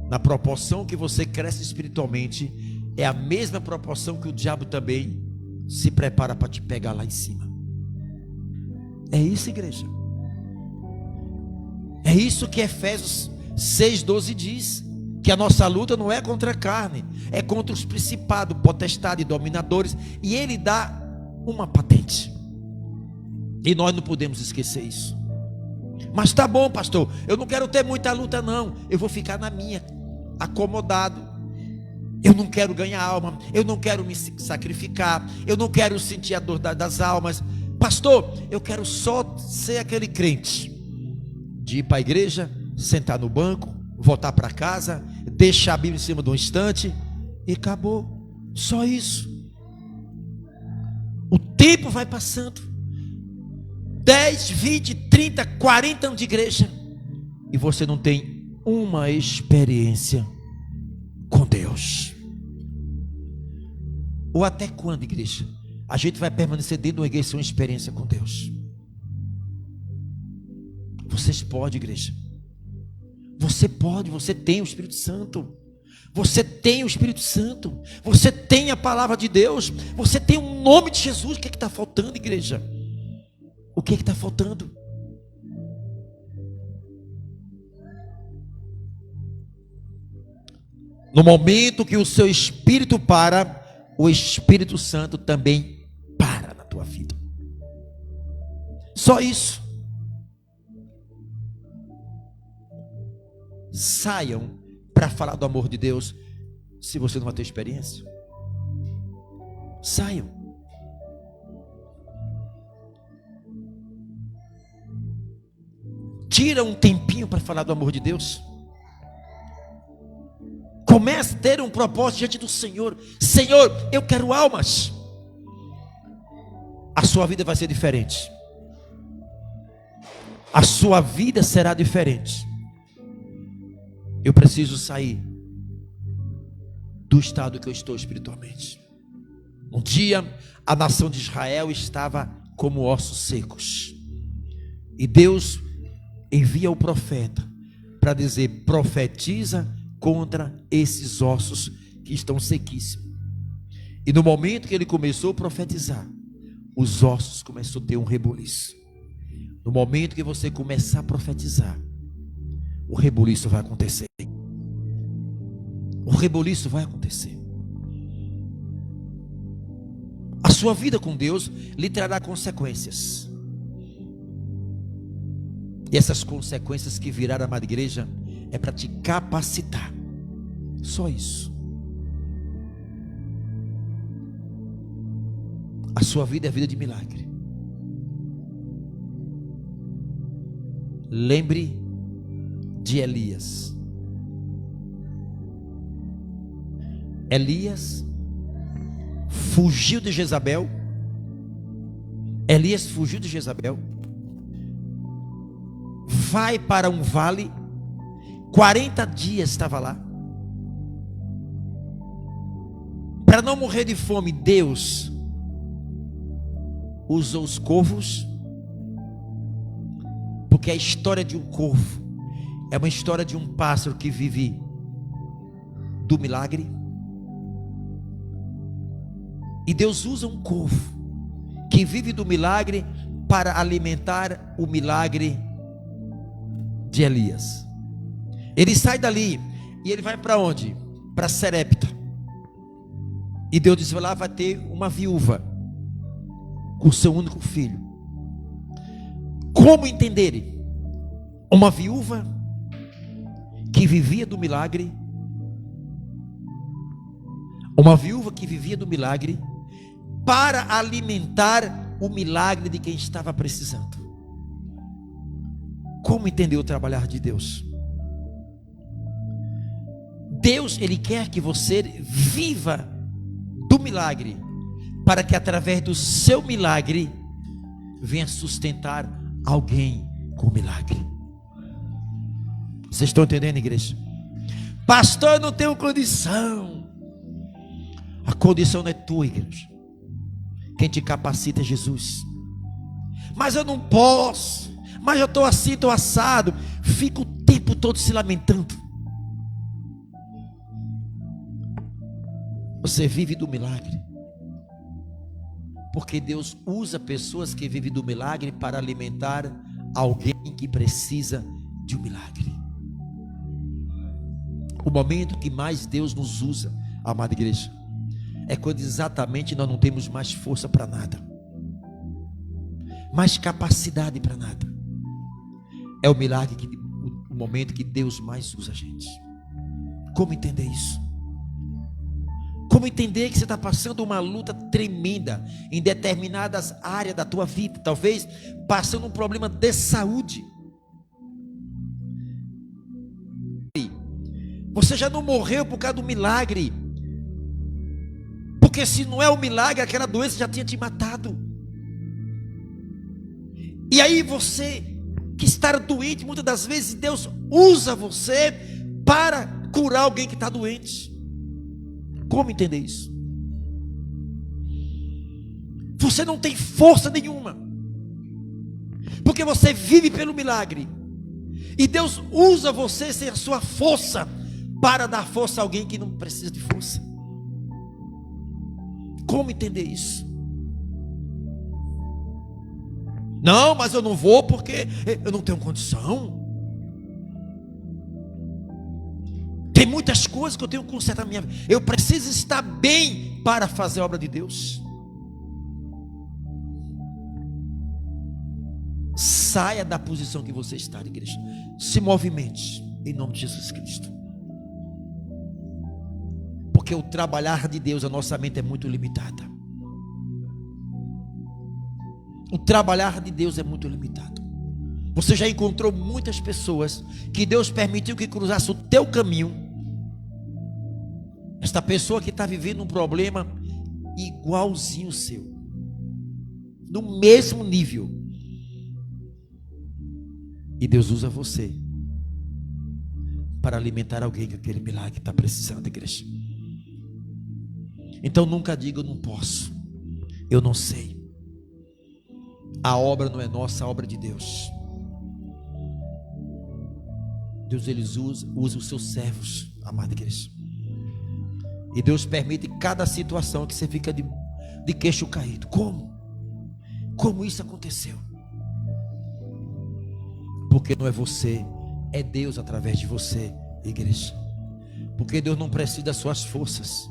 Na proporção que você cresce espiritualmente, é a mesma proporção que o diabo também se prepara para te pegar lá em cima. É isso, igreja. É isso que Efésios 6,12 diz, que a nossa luta não é contra a carne, é contra os principados, potestades, dominadores, e ele dá uma patente, e nós não podemos esquecer isso. Mas tá bom, pastor, eu não quero ter muita luta não, eu vou ficar na minha, acomodado. Eu não quero ganhar alma, eu não quero me sacrificar, eu não quero sentir a dor das almas. Pastor, eu quero só ser aquele crente de ir para a igreja, sentar no banco, voltar para casa, deixar a Bíblia em cima de um estante e acabou. Só isso. O tempo vai passando, 10, 20, 30, 40 anos de igreja, e você não tem uma experiência com Deus. Ou até quando, igreja, a gente vai permanecer dentro de uma igreja sem uma experiência com Deus? Vocês podem, igreja. Você pode, você tem o Espírito Santo. Você tem o Espírito Santo. Você tem a palavra de Deus. Você tem o nome de Jesus. O que é que está faltando, igreja? O que é que está faltando? No momento que o seu espírito para, o Espírito Santo também para na tua vida. Só isso. Saiam para falar do amor de Deus, se você não vai ter experiência. Saiam. Tira um tempinho para falar do amor de Deus. Comece a ter um propósito diante do Senhor. Senhor, eu quero almas. A sua vida vai ser diferente. A sua vida será diferente. Eu preciso sair do estado que eu estou espiritualmente. Um dia, a nação de Israel estava como ossos secos. E Deus envia o profeta para dizer: profetiza contra esses ossos que estão sequíssimos. E no momento que ele começou a profetizar, os ossos começaram a ter um reboliço. No momento que você começar a profetizar, o reboliço vai acontecer. O reboliço vai acontecer. A sua vida com Deus lhe trará consequências. E essas consequências que virá, amada igreja, é para te capacitar. Só isso. A sua vida é vida de milagre. Lembre de Elias. Elias fugiu de Jezabel. Elias fugiu de Jezabel. Vai para um vale. 40 dias estava lá. Para não morrer de fome, Deus usou os corvos. Porque a história de um corvo é uma história de um pássaro que vive do milagre. E Deus usa um corvo que vive do milagre para alimentar o milagre de Elias. Ele sai dali e ele vai para onde? Para Serepta. E Deus diz: lá vai ter uma viúva com seu único filho. Como entender? Uma viúva que vivia do milagre. Uma viúva que vivia do milagre para alimentar o milagre de quem estava precisando. Como entender o trabalhar de Deus? Deus, Ele quer que você viva do milagre, para que através do seu milagre venha sustentar alguém com milagre. Vocês estão entendendo, igreja? Pastor, eu não tenho condição. A condição não é tua, igreja. Quem te capacita é Jesus. Mas eu não posso. Mas eu estou assim, estou assado. Fica o tempo todo se lamentando. Você vive do milagre. Porque Deus usa pessoas que vivem do milagre para alimentar alguém que precisa de um milagre. O momento que mais Deus nos usa, amada igreja, é quando exatamente nós não temos mais força para nada, mais capacidade para nada. É o milagre, o momento que Deus mais usa a gente. Como entender isso? Como entender que você está passando uma luta tremenda em determinadas áreas da tua vida, talvez passando um problema de saúde. Você já não morreu por causa do milagre, porque se não é o milagre, aquela doença já tinha te matado. E aí você que está doente, muitas das vezes Deus usa você para curar alguém que está doente. Como entender isso? Você não tem força nenhuma, porque você vive pelo milagre, e Deus usa você sem a sua força para dar força a alguém que não precisa de força. Como entender isso? Não, mas eu não vou porque eu não tenho condição. Tem muitas coisas que eu tenho que consertar na minha vida. Eu preciso estar bem para fazer a obra de Deus. Saia da posição que você está, igreja. Se movimente em nome de Jesus Cristo. Porque o trabalhar de Deus, a nossa mente é muito limitada. O trabalhar de Deus é muito limitado. Você já encontrou muitas pessoas que Deus permitiu que cruzasse o teu caminho. Esta pessoa que está vivendo um problema igualzinho o seu, no mesmo nível, e Deus usa você para alimentar alguém com aquele milagre que está precisando, igreja. Então nunca diga eu não posso, eu não sei. A obra não é nossa, a obra é de Deus. Deus usa os seus servos, amada igreja. E Deus permite cada situação que você fica de queixo caído. Como isso aconteceu? Porque não é você, é Deus através de você, igreja. Porque Deus não precisa das suas forças.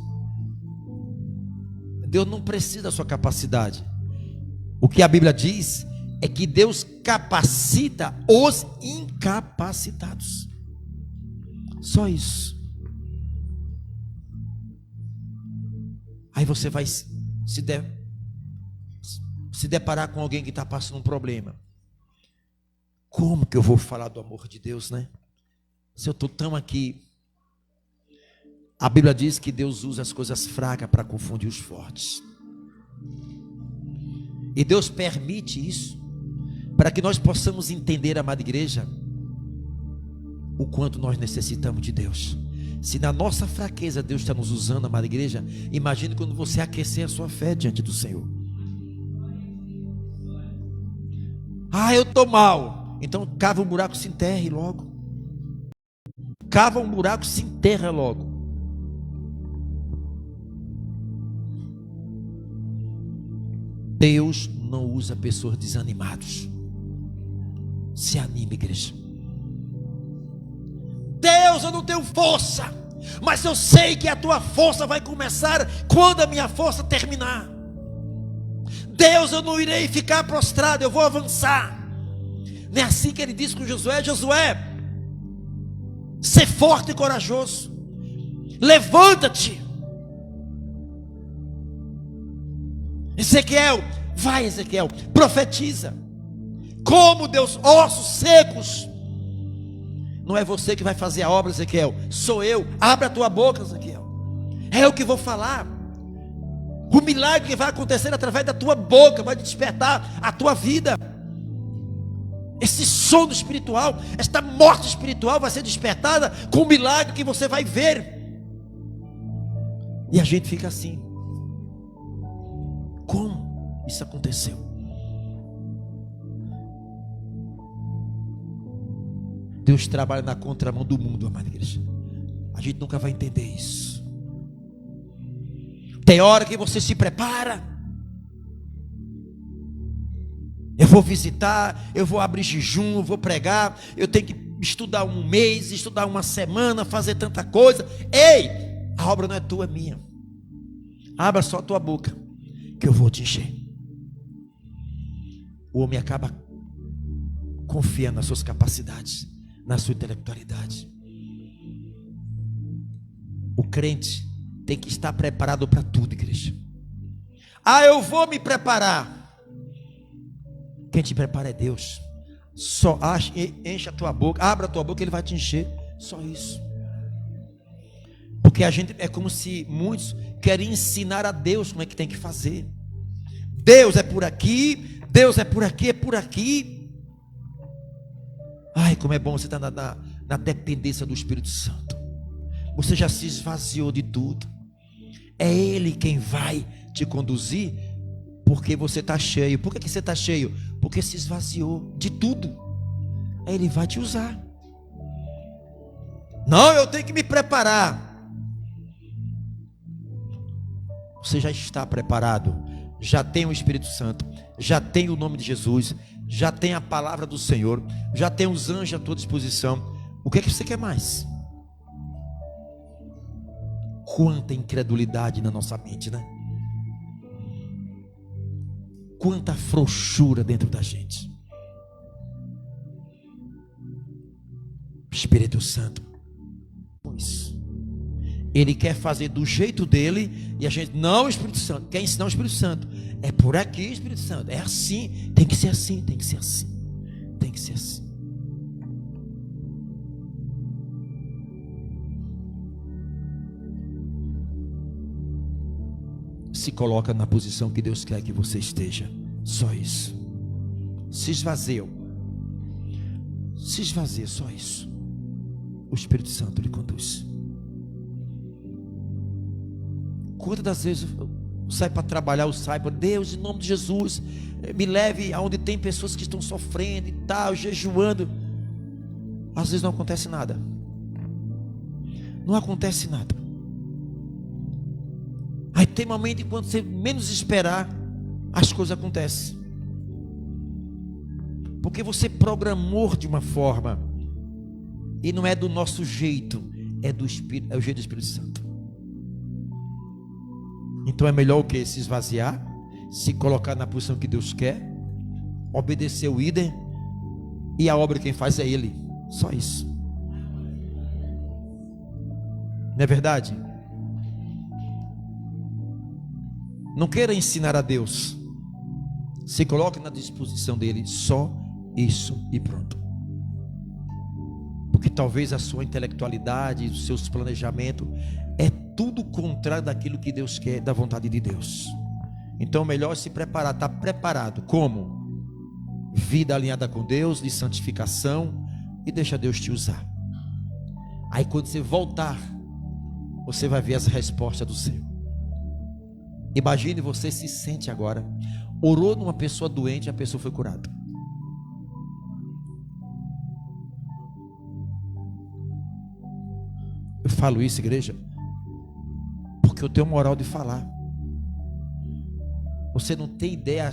Deus não precisa da sua capacidade. O que a Bíblia diz é que Deus capacita os incapacitados. Só isso. Aí você vai se deparar com alguém que está passando um problema. Como que eu vou falar do amor de Deus, né? Se eu estou tão aqui. A Bíblia diz que Deus usa as coisas fracas para confundir os fortes. E Deus permite isso para que nós possamos entender, amada igreja, o quanto nós necessitamos de Deus. Se na nossa fraqueza Deus está nos usando, amada igreja, imagine quando você aquecer a sua fé diante do Senhor. Eu estou mal. Então cava um buraco, se enterre logo. Cava um buraco, se enterra logo. Deus não usa pessoas desanimadas. Se anime, igreja. Deus, eu não tenho força, mas eu sei que a tua força vai começar quando a minha força terminar. Deus, eu não irei ficar prostrado, eu vou avançar. Não é assim que ele disse com Josué: Josué, ser forte e corajoso, levanta-te. Ezequiel, vai Ezequiel, profetiza. Como Deus, ossos secos. Não é você que vai fazer a obra, Ezequiel, sou eu. Abre a tua boca, Ezequiel, é eu que vou falar. O milagre que vai acontecer através da tua boca vai despertar a tua vida. Esse sono espiritual, esta morte espiritual vai ser despertada com o milagre que você vai ver. E a gente fica assim: como isso aconteceu? Deus trabalha na contramão do mundo, amada igreja. A gente nunca vai entender isso. Tem hora que você se prepara. Eu vou visitar, eu vou abrir jejum, eu vou pregar, eu tenho que estudar um mês, estudar uma semana, fazer tanta coisa. Ei, a obra não é tua, é minha. Abra só a tua boca, que eu vou te encher. O homem acaba confiando nas suas capacidades, na sua intelectualidade. O crente tem que estar preparado para tudo, igreja. Eu vou me preparar. Quem te prepara é Deus. Só enche a tua boca, abra a tua boca, Ele vai te encher. Só isso. Porque a gente é como se muitos querem ensinar a Deus como é que tem que fazer. Deus é por aqui, Deus é por aqui, é por aqui. Ai, como é bom você estar na dependência do Espírito Santo. Você já se esvaziou de tudo. É Ele quem vai te conduzir, porque você está cheio. Por que você está cheio? Porque se esvaziou de tudo. Aí Ele vai te usar. Não, eu tenho que me preparar. Você já está preparado. Já tem o Espírito Santo, já tem o nome de Jesus, já tem a palavra do Senhor, já tem os anjos à tua disposição. O que é que você quer mais? Quanta incredulidade na nossa mente, né? Quanta frouxura dentro da gente. Espírito Santo, pois Ele quer fazer do jeito dele, e a gente, não, o Espírito Santo, quer ensinar o Espírito Santo. É por aqui, Espírito Santo, é assim, tem que ser assim, tem que ser assim, tem que que ser assim. Se coloca na posição que Deus quer que você esteja. Só isso. Se esvazia. Se esvazia, só isso. O Espírito Santo lhe conduz. Quantas das vezes eu saio para trabalhar, eu saio para Deus, em nome de Jesus, me leve aonde tem pessoas que estão sofrendo e tal, jejuando. Às vezes não acontece nada. Não acontece nada. Aí tem momento enquanto você menos esperar, as coisas acontecem. Porque você programou de uma forma, e não é do nosso jeito, é do Espírito, é o jeito do Espírito Santo. Então é melhor o que? Se esvaziar, se colocar na posição que Deus quer, obedecer o líder, e a obra quem faz é Ele. Só isso. Não é verdade? Não queira ensinar a Deus. Se coloque na disposição dele. Só isso e pronto. Porque talvez a sua intelectualidade, os seus planejamentos é tudo contrário daquilo que Deus quer, da vontade de Deus. Então melhor se preparar. Está preparado. Como? Vida alinhada com Deus, de santificação, e deixa Deus te usar. Aí quando você voltar, você vai ver as respostas do céu. Imagine, você se sente agora, orou numa pessoa doente e a pessoa foi curada. Eu falo isso, igreja, porque eu tenho moral de falar. Você não tem ideia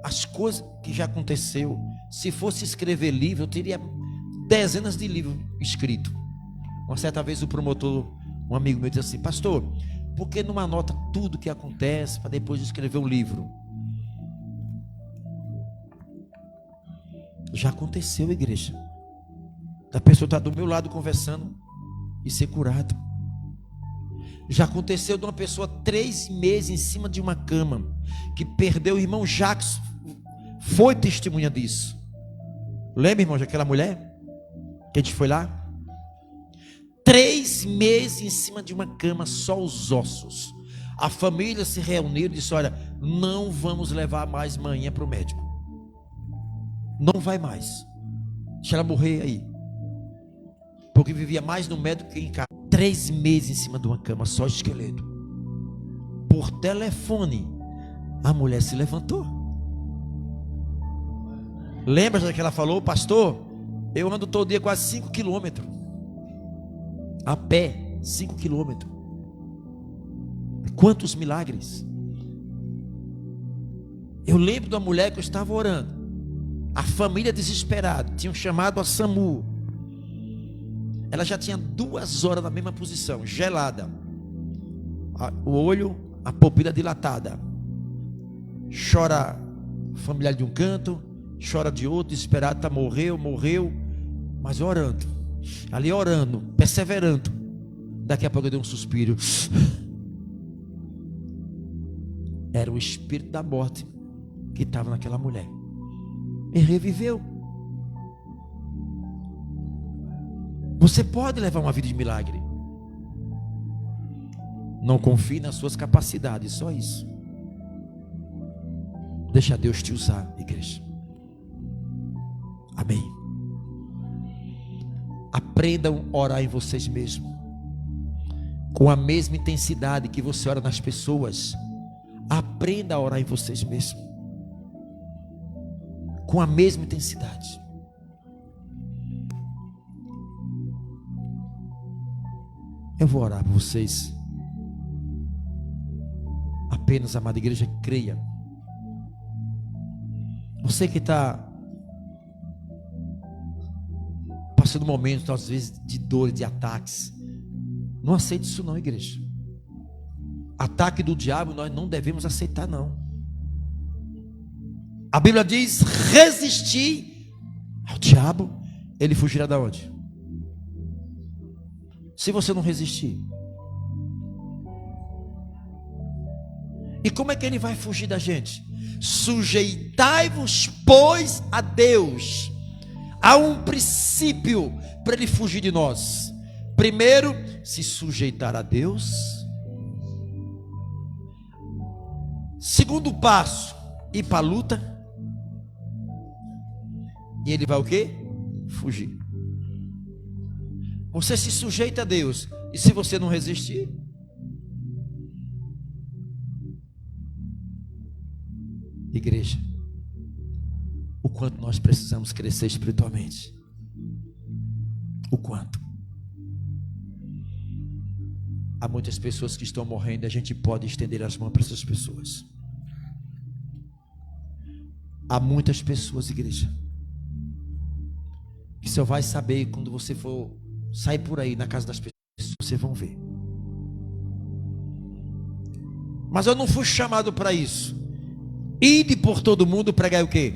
as coisas que já aconteceu. Se fosse escrever livro, eu teria dezenas de livros escritos. Uma certa vez o promotor, um amigo meu, disse assim: pastor, por que não anota tudo que acontece para depois escrever um livro? Já aconteceu, igreja. A pessoa está do meu lado conversando e ser curado. Já aconteceu de uma pessoa 3 meses em cima de uma cama, que perdeu o irmão Jacques, foi testemunha disso. Lembra, irmão, daquela mulher que a gente foi lá? 3 meses em cima de uma cama, só os ossos. A família se reuniu e disse: olha, não vamos levar mais manhã para o médico. Não vai mais. Deixa ela morrer aí. Porque vivia mais no médico que em casa. 3 meses em cima de uma cama, só esqueleto. Por telefone, a mulher se levantou. Lembra que ela falou: pastor, eu ando todo dia quase 5 quilômetros. A pé, 5 quilômetros. Quantos milagres. Eu lembro da mulher que eu estava orando. A família desesperada, tinham chamado a SAMU. Ela já tinha 2 horas na mesma posição, gelada. O olho, a pupila dilatada. Chora familiar de um canto, chora de outro, desesperado, tá, morreu, mas orando. Ali orando, perseverando. Daqui a pouco eu dei um suspiro. Era o espírito da morte que estava naquela mulher. E reviveu. Você pode levar uma vida de milagre. Não confie nas suas capacidades, só isso. Deixa Deus te usar, igreja. Amém. Aprendam a orar em vocês mesmos, com a mesma intensidade que você ora nas pessoas. Aprenda a orar em vocês mesmos, com a mesma intensidade. Eu vou orar por vocês. Apenas, amada igreja, creia. Você que está passando momentos, às vezes, de dor e de ataques, não aceite isso não, igreja. Ataque do diabo nós não devemos aceitar, não. A Bíblia diz: resistir ao diabo, ele fugirá da onde? Se você não resistir. E como é que ele vai fugir da gente? Sujeitai-vos, pois, a Deus. há um princípio para ele fugir de nós. Primeiro, se sujeitar a Deus. Segundo passo, ir para a luta. E ele vai o quê? Fugir. Você se sujeita a Deus. E se você não resistir? Igreja, o quanto nós precisamos crescer espiritualmente. O quanto. Há muitas pessoas que estão morrendo e a gente pode estender as mãos para essas pessoas. Há muitas pessoas, igreja, que só vai saber quando você for sair por aí na casa das pessoas, vocês vão ver. Mas eu não fui chamado para isso. Ide por todo mundo pregar o quê?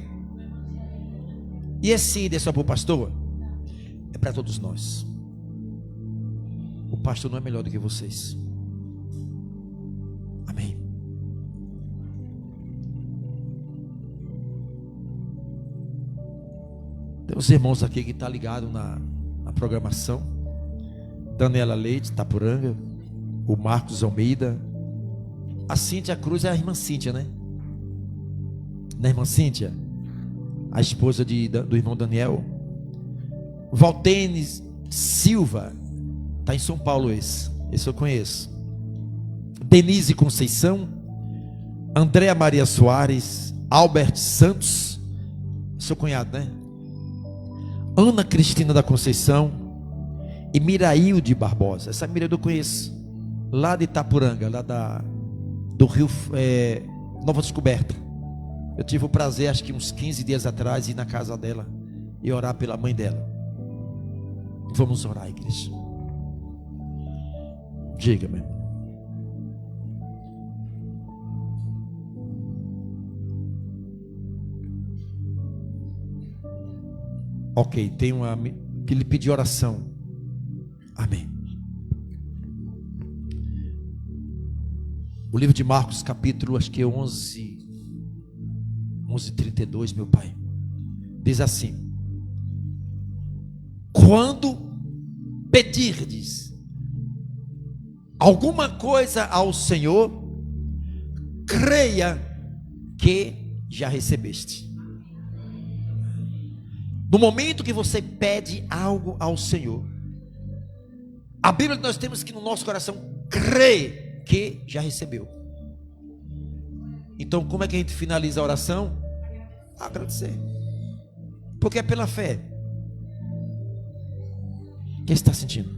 E esse ide é só para o pastor? É para todos nós. O pastor não é melhor do que vocês. Amém. Tem uns irmãos aqui que estão ligados na programação. Daniela Leite, Itapuranga. O Marcos Almeida. A Cíntia Cruz é a irmã Cíntia, né? Não é a irmã Cíntia? A esposa do irmão Daniel. Valtênis Silva. Está em São Paulo esse eu conheço. Denise Conceição. Andréa Maria Soares. Albert Santos. Seu cunhado, né? Ana Cristina da Conceição. E Mirailde Barbosa. Essa Mirailde eu conheço. Lá de Itapuranga. Lá do Rio Nova Descoberta. Eu tive o prazer, acho que uns 15 dias atrás, de ir na casa dela e orar pela mãe dela. Vamos orar, igreja. Diga, meu irmão. Ok, tem uma que lhe pediu oração. Amém. O livro de Marcos, capítulo, acho que é 11:32, meu pai. Diz assim: quando pedirdes alguma coisa ao Senhor, creia que já recebeste. No momento que você pede algo ao Senhor, a Bíblia nós temos que no nosso coração crer que já recebeu. Então como é que a gente finaliza a oração? Agradecer. Porque é pela fé. O que você está sentindo?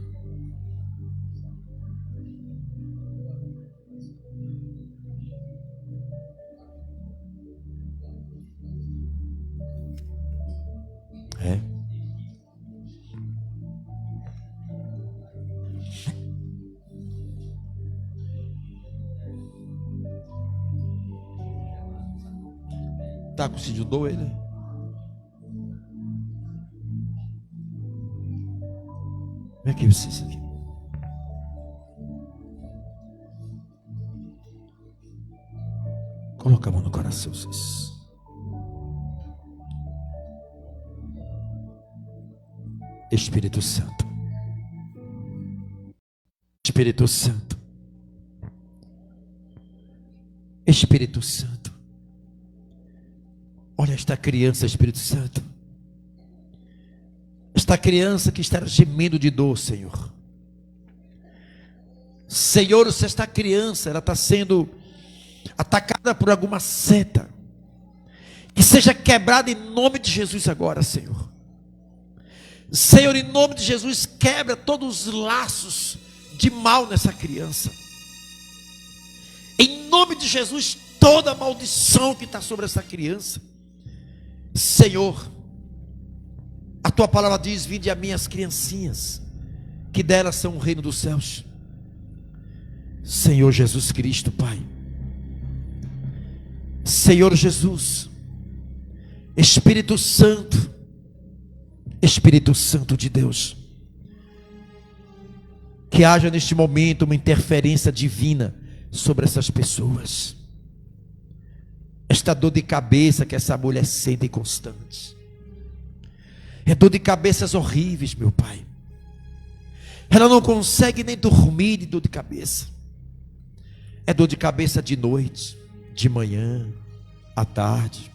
Está com o sítio do ele? Vem aqui, vocês aqui. Coloca a mão no coração, vocês. Espírito Santo. Espírito Santo. Espírito Santo. Olha esta criança, Espírito Santo. Esta criança que está gemendo de dor, Senhor. Senhor, se esta criança ela está sendo atacada por alguma seta, que seja quebrada em nome de Jesus agora, Senhor. Senhor, em nome de Jesus, quebra todos os laços de mal nessa criança. Em nome de Jesus, toda maldição que está sobre essa criança. Senhor, a tua palavra diz: vinde a mim as criancinhas, que delas são o reino dos céus. Senhor Jesus Cristo, Pai. Senhor Jesus, Espírito Santo, Espírito Santo de Deus, que haja neste momento uma interferência divina sobre essas pessoas. Esta dor de cabeça que essa mulher sente constante, É dor de cabeças horríveis, meu Pai. Ela não consegue nem dormir de dor de cabeça. É dor de cabeça de noite, de manhã, à tarde.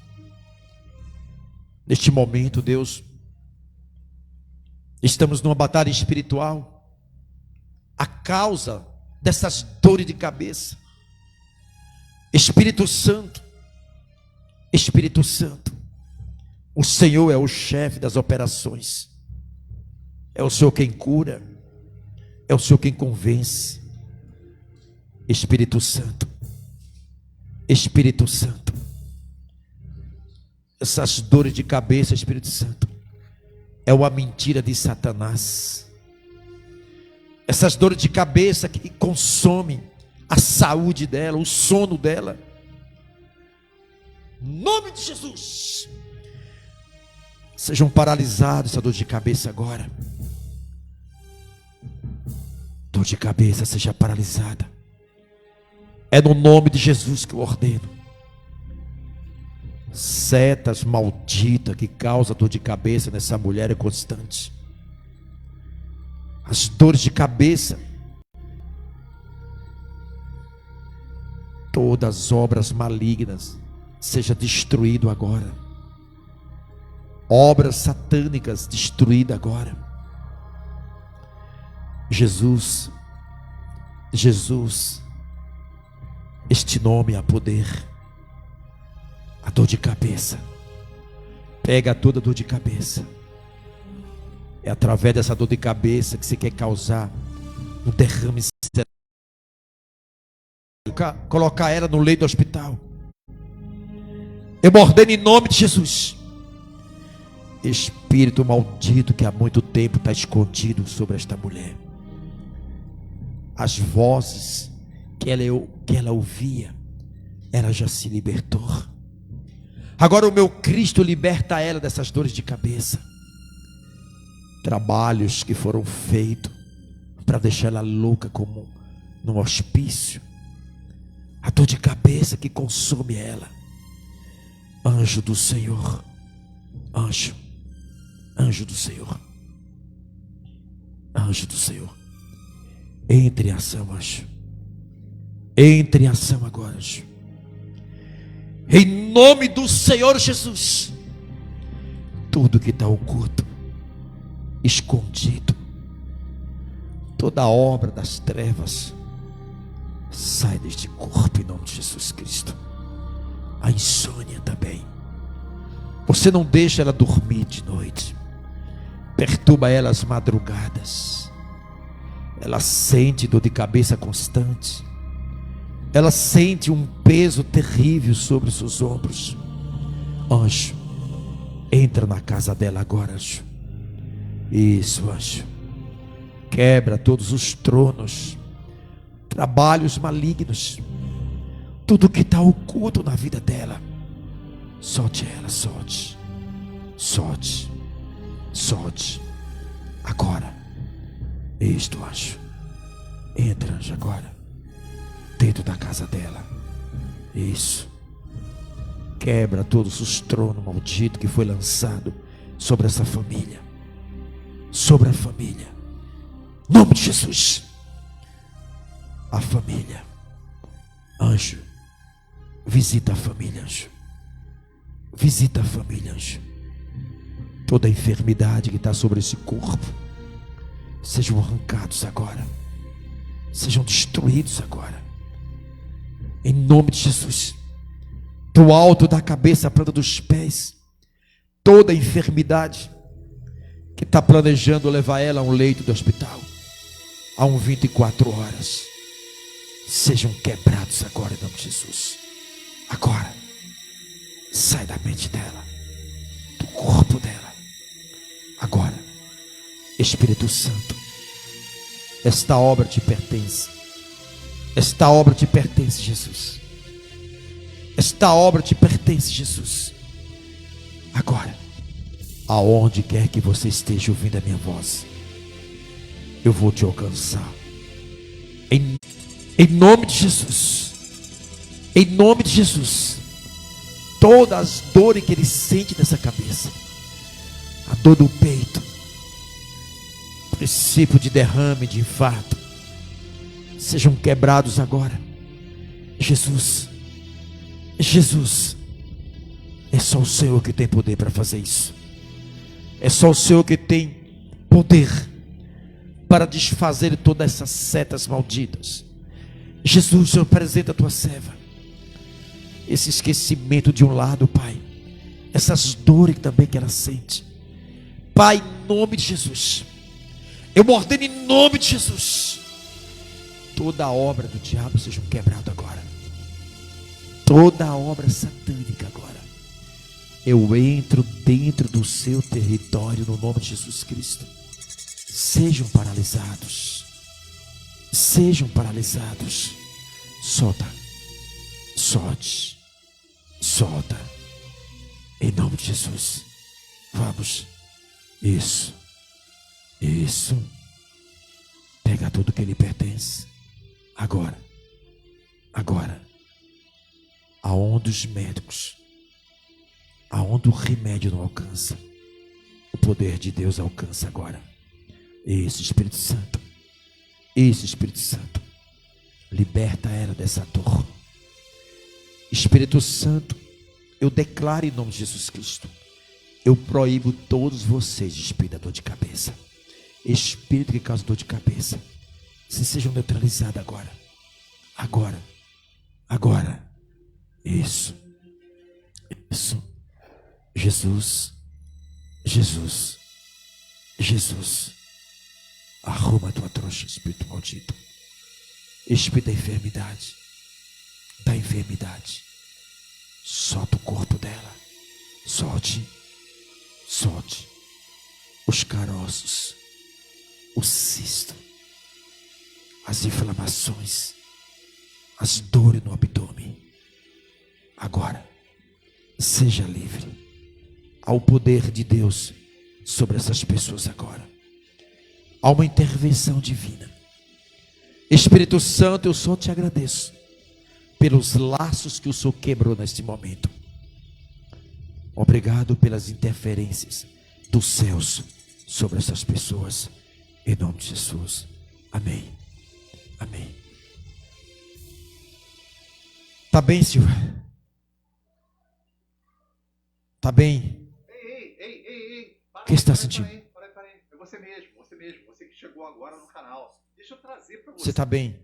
Neste momento, Deus, estamos numa batalha espiritual. A causa dessas dores de cabeça. Espírito Santo, Espírito Santo, o Senhor é o chefe das operações. É o Senhor quem cura. É o Senhor quem convence. Espírito Santo, Espírito Santo, essas dores de cabeça, Espírito Santo, é uma mentira de Satanás. Essas dores de cabeça que consomem a saúde dela, o sono dela, em nome de Jesus, sejam paralisados essa dor de cabeça agora. Dor de cabeça seja paralisada. É no nome de Jesus que eu ordeno. Setas malditas que causam dor de cabeça nessa mulher é constante. As dores de cabeça, todas as obras malignas, seja destruído agora. Obras satânicas destruídas agora. Jesus, Jesus, este nome há poder. A dor de cabeça, pega toda dor de cabeça. É através dessa dor de cabeça que você quer causar um derrame cerebral, colocar ela no leito do hospital. Eu ordeno em nome de Jesus. Espírito maldito que há muito tempo está escondido sobre esta mulher. As vozes que ela ouvia, ela já se libertou. Agora o meu Cristo liberta ela dessas dores de cabeça. Trabalhos que foram feitos para deixar ela louca como num hospício. A dor de cabeça que consome ela. Anjo do Senhor, anjo, anjo do Senhor, anjo do Senhor, entre em ação, anjo. Entre em ação agora, anjo. Em nome do Senhor Jesus. Tudo que está oculto, escondido, toda obra das trevas, sai deste corpo em nome de Jesus Cristo. A insônia também. Você não deixa ela dormir de noite. Perturba ela às madrugadas. Ela sente dor de cabeça constante. Ela sente um peso terrível sobre os seus ombros. Anjo, entra na casa dela agora, anjo. Isso, anjo. Quebra todos os tronos, trabalhos malignos, tudo que está oculto na vida dela. Solte ela, solte, solte, solte. Agora, isto, anjo. Entra, anjo, agora. Dentro da casa dela. Isso. Quebra todos os tronos malditos que foi lançado sobre essa família. Sobre a família. Em nome de Jesus. A família. Anjo. Visita a família, anjo. Visita a família, anjo. Toda a enfermidade que está sobre esse corpo, sejam arrancados agora. Sejam destruídos agora. Em nome de Jesus. Do alto da cabeça à planta dos pés, toda a enfermidade que está planejando levar ela a um leito do hospital, a 24 horas, sejam quebrados agora em nome de Jesus. Agora, sai da mente dela, do corpo dela. Agora, Espírito Santo, esta obra te pertence. Esta obra te pertence, Jesus. Esta obra te pertence, Jesus. Agora, aonde quer que você esteja ouvindo a minha voz, eu vou te alcançar. Em nome de Jesus. Em nome de Jesus. Todas as dores que ele sente nessa cabeça, a dor do peito, princípio de derrame, de infarto, sejam quebrados agora. Jesus, Jesus, é só o Senhor que tem poder para fazer isso. É só o Senhor que tem poder para desfazer todas essas setas malditas. Jesus, Senhor, apresenta a tua serva. Esse esquecimento de um lado, Pai, essas dores também que ela sente, Pai, em nome de Jesus, eu ordeno em nome de Jesus, toda a obra do diabo seja quebrada agora, toda a obra satânica agora. Eu entro dentro do seu território no nome de Jesus Cristo. Sejam paralisados, sejam paralisados. Solta, solte, solta, em nome de Jesus. Vamos, isso, pega tudo que lhe pertence, agora, aonde os médicos, aonde o remédio não alcança, o poder de Deus alcança agora. Esse Espírito Santo, liberta ela dessa dor. Espírito Santo, eu declaro em nome de Jesus Cristo, eu proíbo todos vocês de espírito da dor de cabeça, espírito que causa dor de cabeça, se sejam neutralizados agora, isso, Jesus, arruma a tua trouxa, espírito maldito, espírito da enfermidade, solta o corpo dela, solte os caroços, o cisto, as inflamações, as dores no abdômen. Agora, seja livre, ao poder de Deus sobre essas pessoas agora. Há uma intervenção divina. Espírito Santo, eu só te agradeço pelos laços que o Senhor quebrou neste momento. Obrigado pelas interferências dos céus sobre essas pessoas, em nome de Jesus. Amém. Tá bem, Silvia? Tá bem? Ei. O que está sentindo? Para aí. É você mesmo. Você que chegou agora no canal. Deixa eu trazer para você. Você está bem?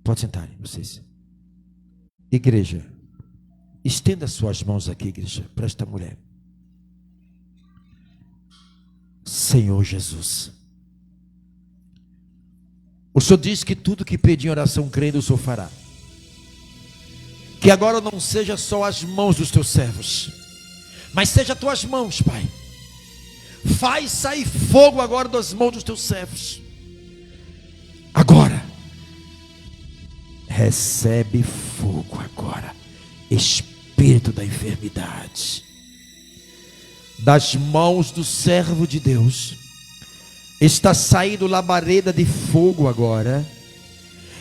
Pode sentar, vocês. Igreja, estenda suas mãos aqui, igreja, para esta mulher. Senhor Jesus, o Senhor diz que tudo que pedir em oração crendo, o Senhor fará. Que agora não seja só as mãos dos teus servos, mas seja as tuas mãos, Pai. Faz sair fogo agora das mãos dos teus servos. Agora, recebe fogo agora, espírito da enfermidade, das mãos do servo de Deus, está saindo labareda de fogo agora,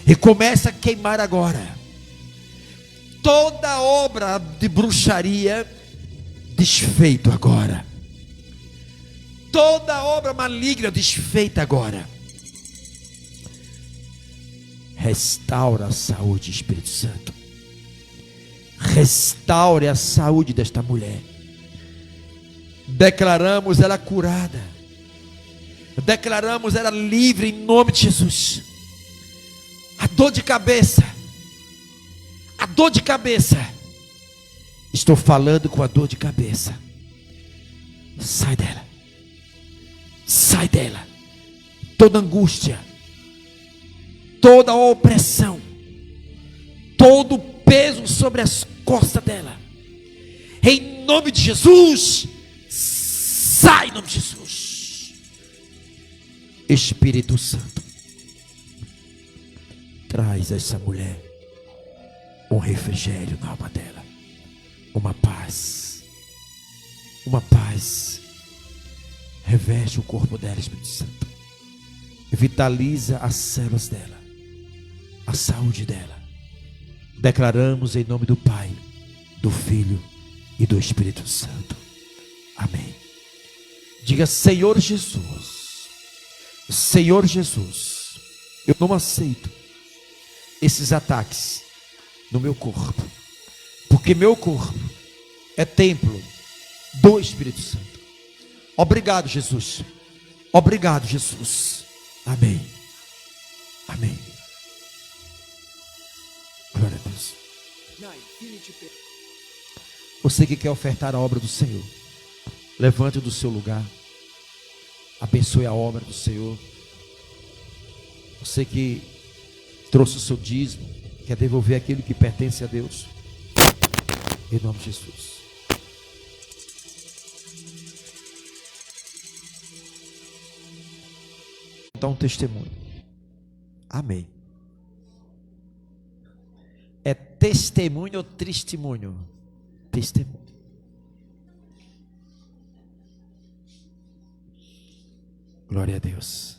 e começa a queimar agora, toda obra de bruxaria, desfeito agora, toda obra maligna, desfeita agora. Restaura a saúde, Espírito Santo. Restaure a saúde desta mulher. Declaramos ela curada. Declaramos ela livre em nome de Jesus. A dor de cabeça. Estou falando com a dor de cabeça. Sai dela. Toda angústia, toda opressão, todo peso sobre as costas dela, em nome de Jesus, sai em nome de Jesus. Espírito Santo, traz a essa mulher um refrigério na alma dela, uma paz, reveste o corpo dela, Espírito Santo, vitaliza as células dela, a saúde dela. Declaramos em nome do Pai, do Filho e do Espírito Santo. Amém. Diga: Senhor Jesus, Senhor Jesus, eu não aceito esses ataques no meu corpo, porque meu corpo é templo do Espírito Santo. Obrigado, Jesus. Obrigado, Jesus. Amém. Amém. Glória a Deus. Você que quer ofertar a obra do Senhor, levante do seu lugar. Abençoe a obra do Senhor. Você que trouxe o seu dízimo, quer devolver aquilo que pertence a Deus, em nome de Jesus. Dá um testemunho. Amém. É testemunho ou testemunho? Testemunho. Glória a Deus.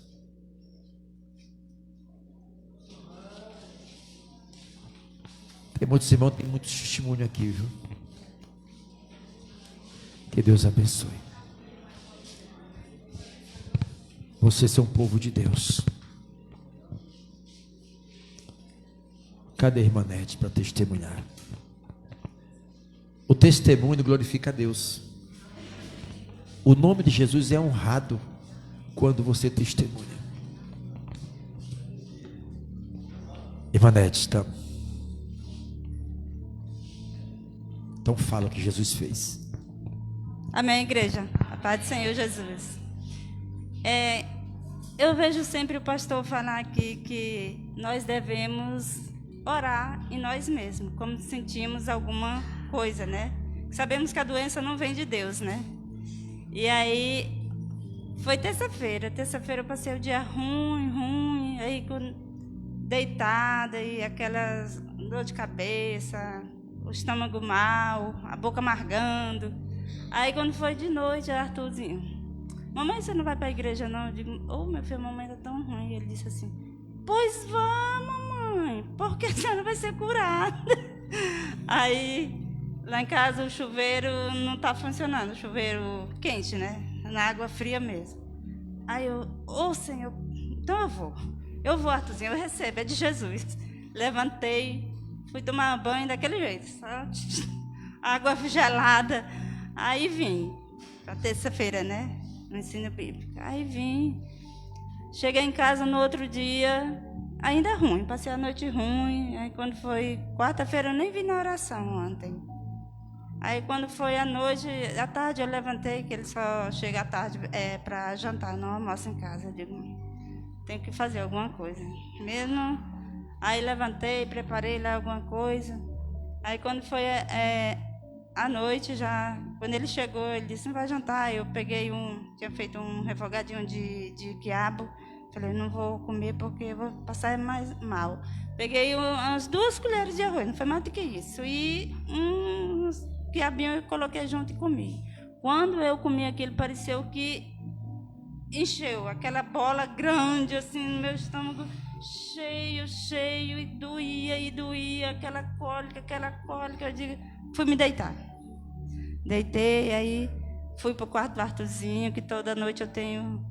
Tem muitos irmãos, tem muito testemunho aqui, viu? Que Deus abençoe. Vocês são um povo de Deus. Cadê a irmã Nete para testemunhar? O testemunho glorifica a Deus. O nome de Jesus é honrado quando você testemunha. Irmã Nete, então fala o que Jesus fez. Amém, igreja. A paz do Senhor Jesus. Eu vejo sempre o pastor falar aqui que nós devemos orar em nós mesmos, como sentimos alguma coisa, né? Sabemos que a doença não vem de Deus, né? E aí, foi terça-feira eu passei o dia ruim, aí deitada, e aquelas dor de cabeça, o estômago mal, a boca amargando. Aí quando foi de noite, Arthurzinho: mamãe, você não vai para a igreja não? Eu digo: meu filho, a mamãe está tão ruim. Ele disse assim: pois vá, mamãe, porque você não vai ser curada. Aí, lá em casa, o chuveiro não está funcionando, o chuveiro quente, né? Na água fria mesmo. Aí eu: Senhor, então eu vou, Arthurzinho, eu recebo, é de Jesus. Levantei, fui tomar banho daquele jeito, só água gelada. Aí vim, para terça-feira, né? No ensino bíblico. Aí vim, cheguei em casa no outro dia, ainda ruim, passei a noite ruim. Aí quando foi quarta-feira, eu nem vim na oração ontem. Aí quando foi à noite, à tarde eu levantei, que ele só chega à tarde para jantar, não almoça em casa. Eu digo: tenho que fazer alguma coisa. Mesmo, aí levantei, preparei lá alguma coisa. Aí quando foi à noite, já, quando ele chegou, ele disse: não vai jantar. Eu peguei tinha feito um refogadinho de quiabo. Falei: não vou comer porque eu vou passar mais mal. Peguei umas 2 colheres de arroz, não foi mais do que isso. E uns quiabinhos eu coloquei junto e comi. Quando eu comi aquilo, pareceu que encheu aquela bola grande assim no meu estômago, cheio, e doía, aquela cólica. Eu digo: fui me deitar. Deitei, aí fui para o quarto do Arthurzinho, que toda noite eu tenho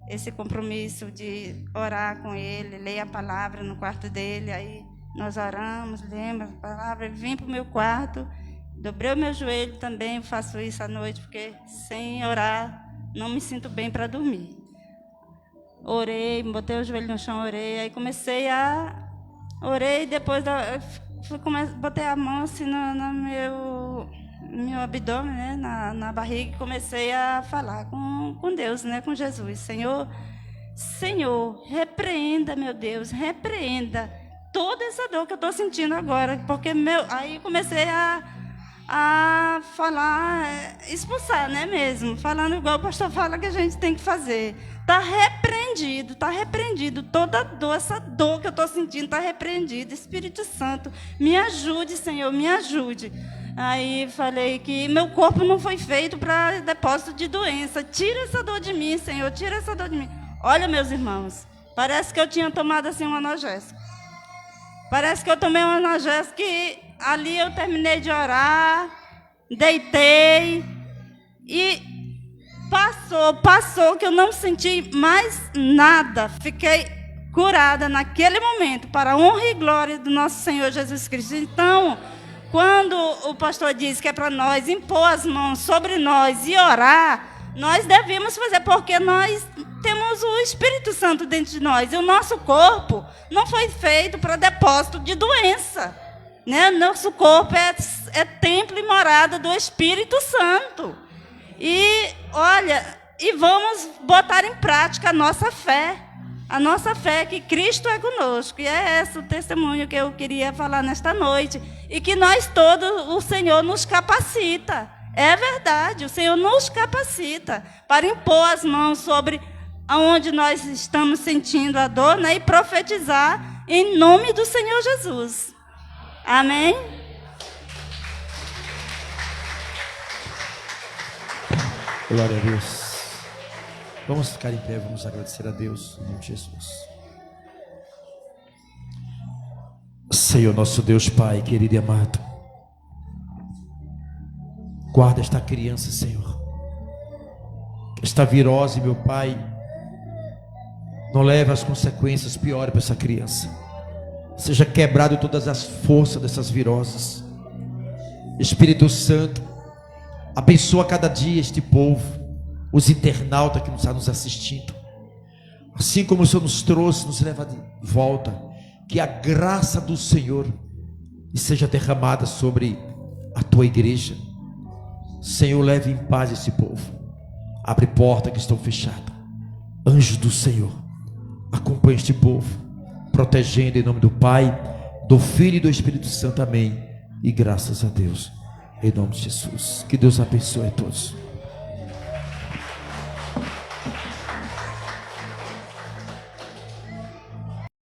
esse compromisso de orar com ele, ler a palavra no quarto dele. Aí nós oramos, lemos a palavra, vim para o meu quarto, dobrei o meu joelho também, faço isso à noite, porque sem orar não me sinto bem para dormir. Orei, botei o joelho no chão, orei, aí orei, depois botei a mão assim no meu abdômen, né, na barriga, e comecei a falar com Deus, né, com Jesus. Senhor, repreenda, meu Deus, repreenda toda essa dor que eu estou sentindo agora, porque aí comecei a falar, expulsar, né, mesmo, falando igual o pastor fala que a gente tem que fazer. Está repreendido, toda dor, essa dor que eu estou sentindo está repreendida. Espírito Santo, me ajude, Senhor, me ajude. Aí falei que meu corpo não foi feito para depósito de doença. Tira essa dor de mim, Senhor, tira essa dor de mim. Olha, meus irmãos, parece que eu tinha tomado assim um analgésico. Parece que eu tomei um analgésico e ali eu terminei de orar, deitei e passou, que eu não senti mais nada. Fiquei curada naquele momento, para a honra e glória do nosso Senhor Jesus Cristo. Então, quando o pastor diz que é para nós impor as mãos sobre nós e orar, nós devemos fazer, porque nós temos o Espírito Santo dentro de nós. E o nosso corpo não foi feito para depósito de doença, né? Nosso corpo é templo e morada do Espírito Santo. E, olha, vamos botar em prática a nossa fé. A nossa fé é que Cristo é conosco. E é esse o testemunho que eu queria falar nesta noite. E que nós todos, o Senhor nos capacita. É verdade, o Senhor nos capacita para impor as mãos sobre aonde nós estamos sentindo a dor, né? E profetizar em nome do Senhor Jesus. Amém? Glória a Deus. Vamos ficar em pé, vamos agradecer a Deus, em nome de Jesus. Senhor, nosso Deus, Pai, querido e amado, guarda esta criança, Senhor. Esta virose, meu Pai, não leve as consequências piores para essa criança. Seja quebrado todas as forças dessas viroses. Espírito Santo, abençoa cada dia este povo, os internautas que estão nos assistindo. Assim como o Senhor nos trouxe, nos leva de volta. Que a graça do Senhor seja derramada sobre a tua igreja. Senhor, leve em paz esse povo. Abre portas que estão fechadas. Anjo do Senhor, acompanhe este povo, protegendo em nome do Pai, do Filho e do Espírito Santo. Amém. E graças a Deus, em nome de Jesus. Que Deus abençoe a todos.